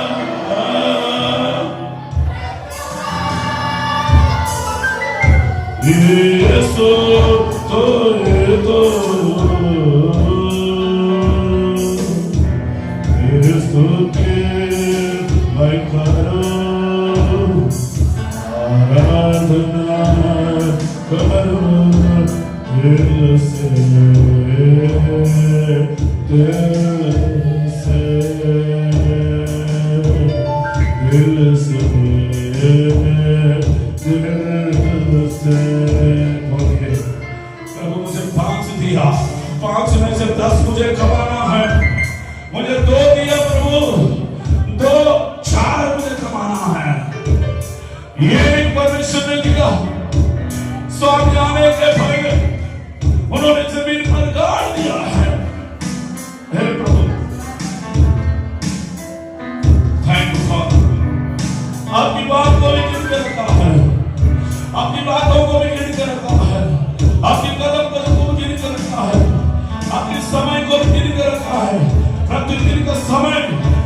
यीशु तो ये तो स्तुति मैं करूं, आराधना करूं दिल से प्रभु मुझे 5 दिया, 5 में से 10 मुझे कमाना है। मुझे 2 दिया प्रभु, 2 4 मुझे कमाना है। ये परमेश्वर ने दिया, स्वामी आने के पहले उन्होंने जमीन पर गाड़ दिया है। हे प्रभु थैंक यू फॉर आपकी बात को भी गिन के रखा है, आपकी बातों को भी गिन के रखा है, आपकी कदम को भी गिन के रखा है, आपके समय को भी गिन के रखा है। प्रतिदिन का समय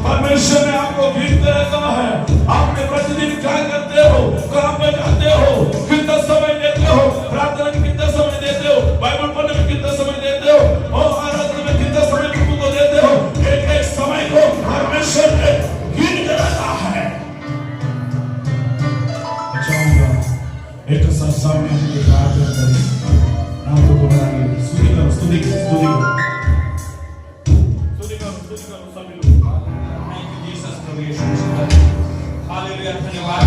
परमेश्वर ने आपको गिन के रखा है। आपने प्रतिदिन क्या करते हो, कहाँ पे जाते हो, कितना समय देते हो, प्रार्थना में कितना समय देते हो, बाइबल पढ़ने में कितना समय देते हो, और आराधना में कितना समय प्रभु को देते हो। एक एक समय को परमेश्वर ने गिन के रखा है। चाहूंगा एक साथ सामने आके प्रार्थना करें, नाम को बुलाएंगे, स्तुति करो, स्तुति करो, स्तुति करो, स्तुति करो, स्तुति करो सभी लोग। थैंक यू जीसस, प्रभु यीशु मसीह। हालेलुया, धन्यवाद।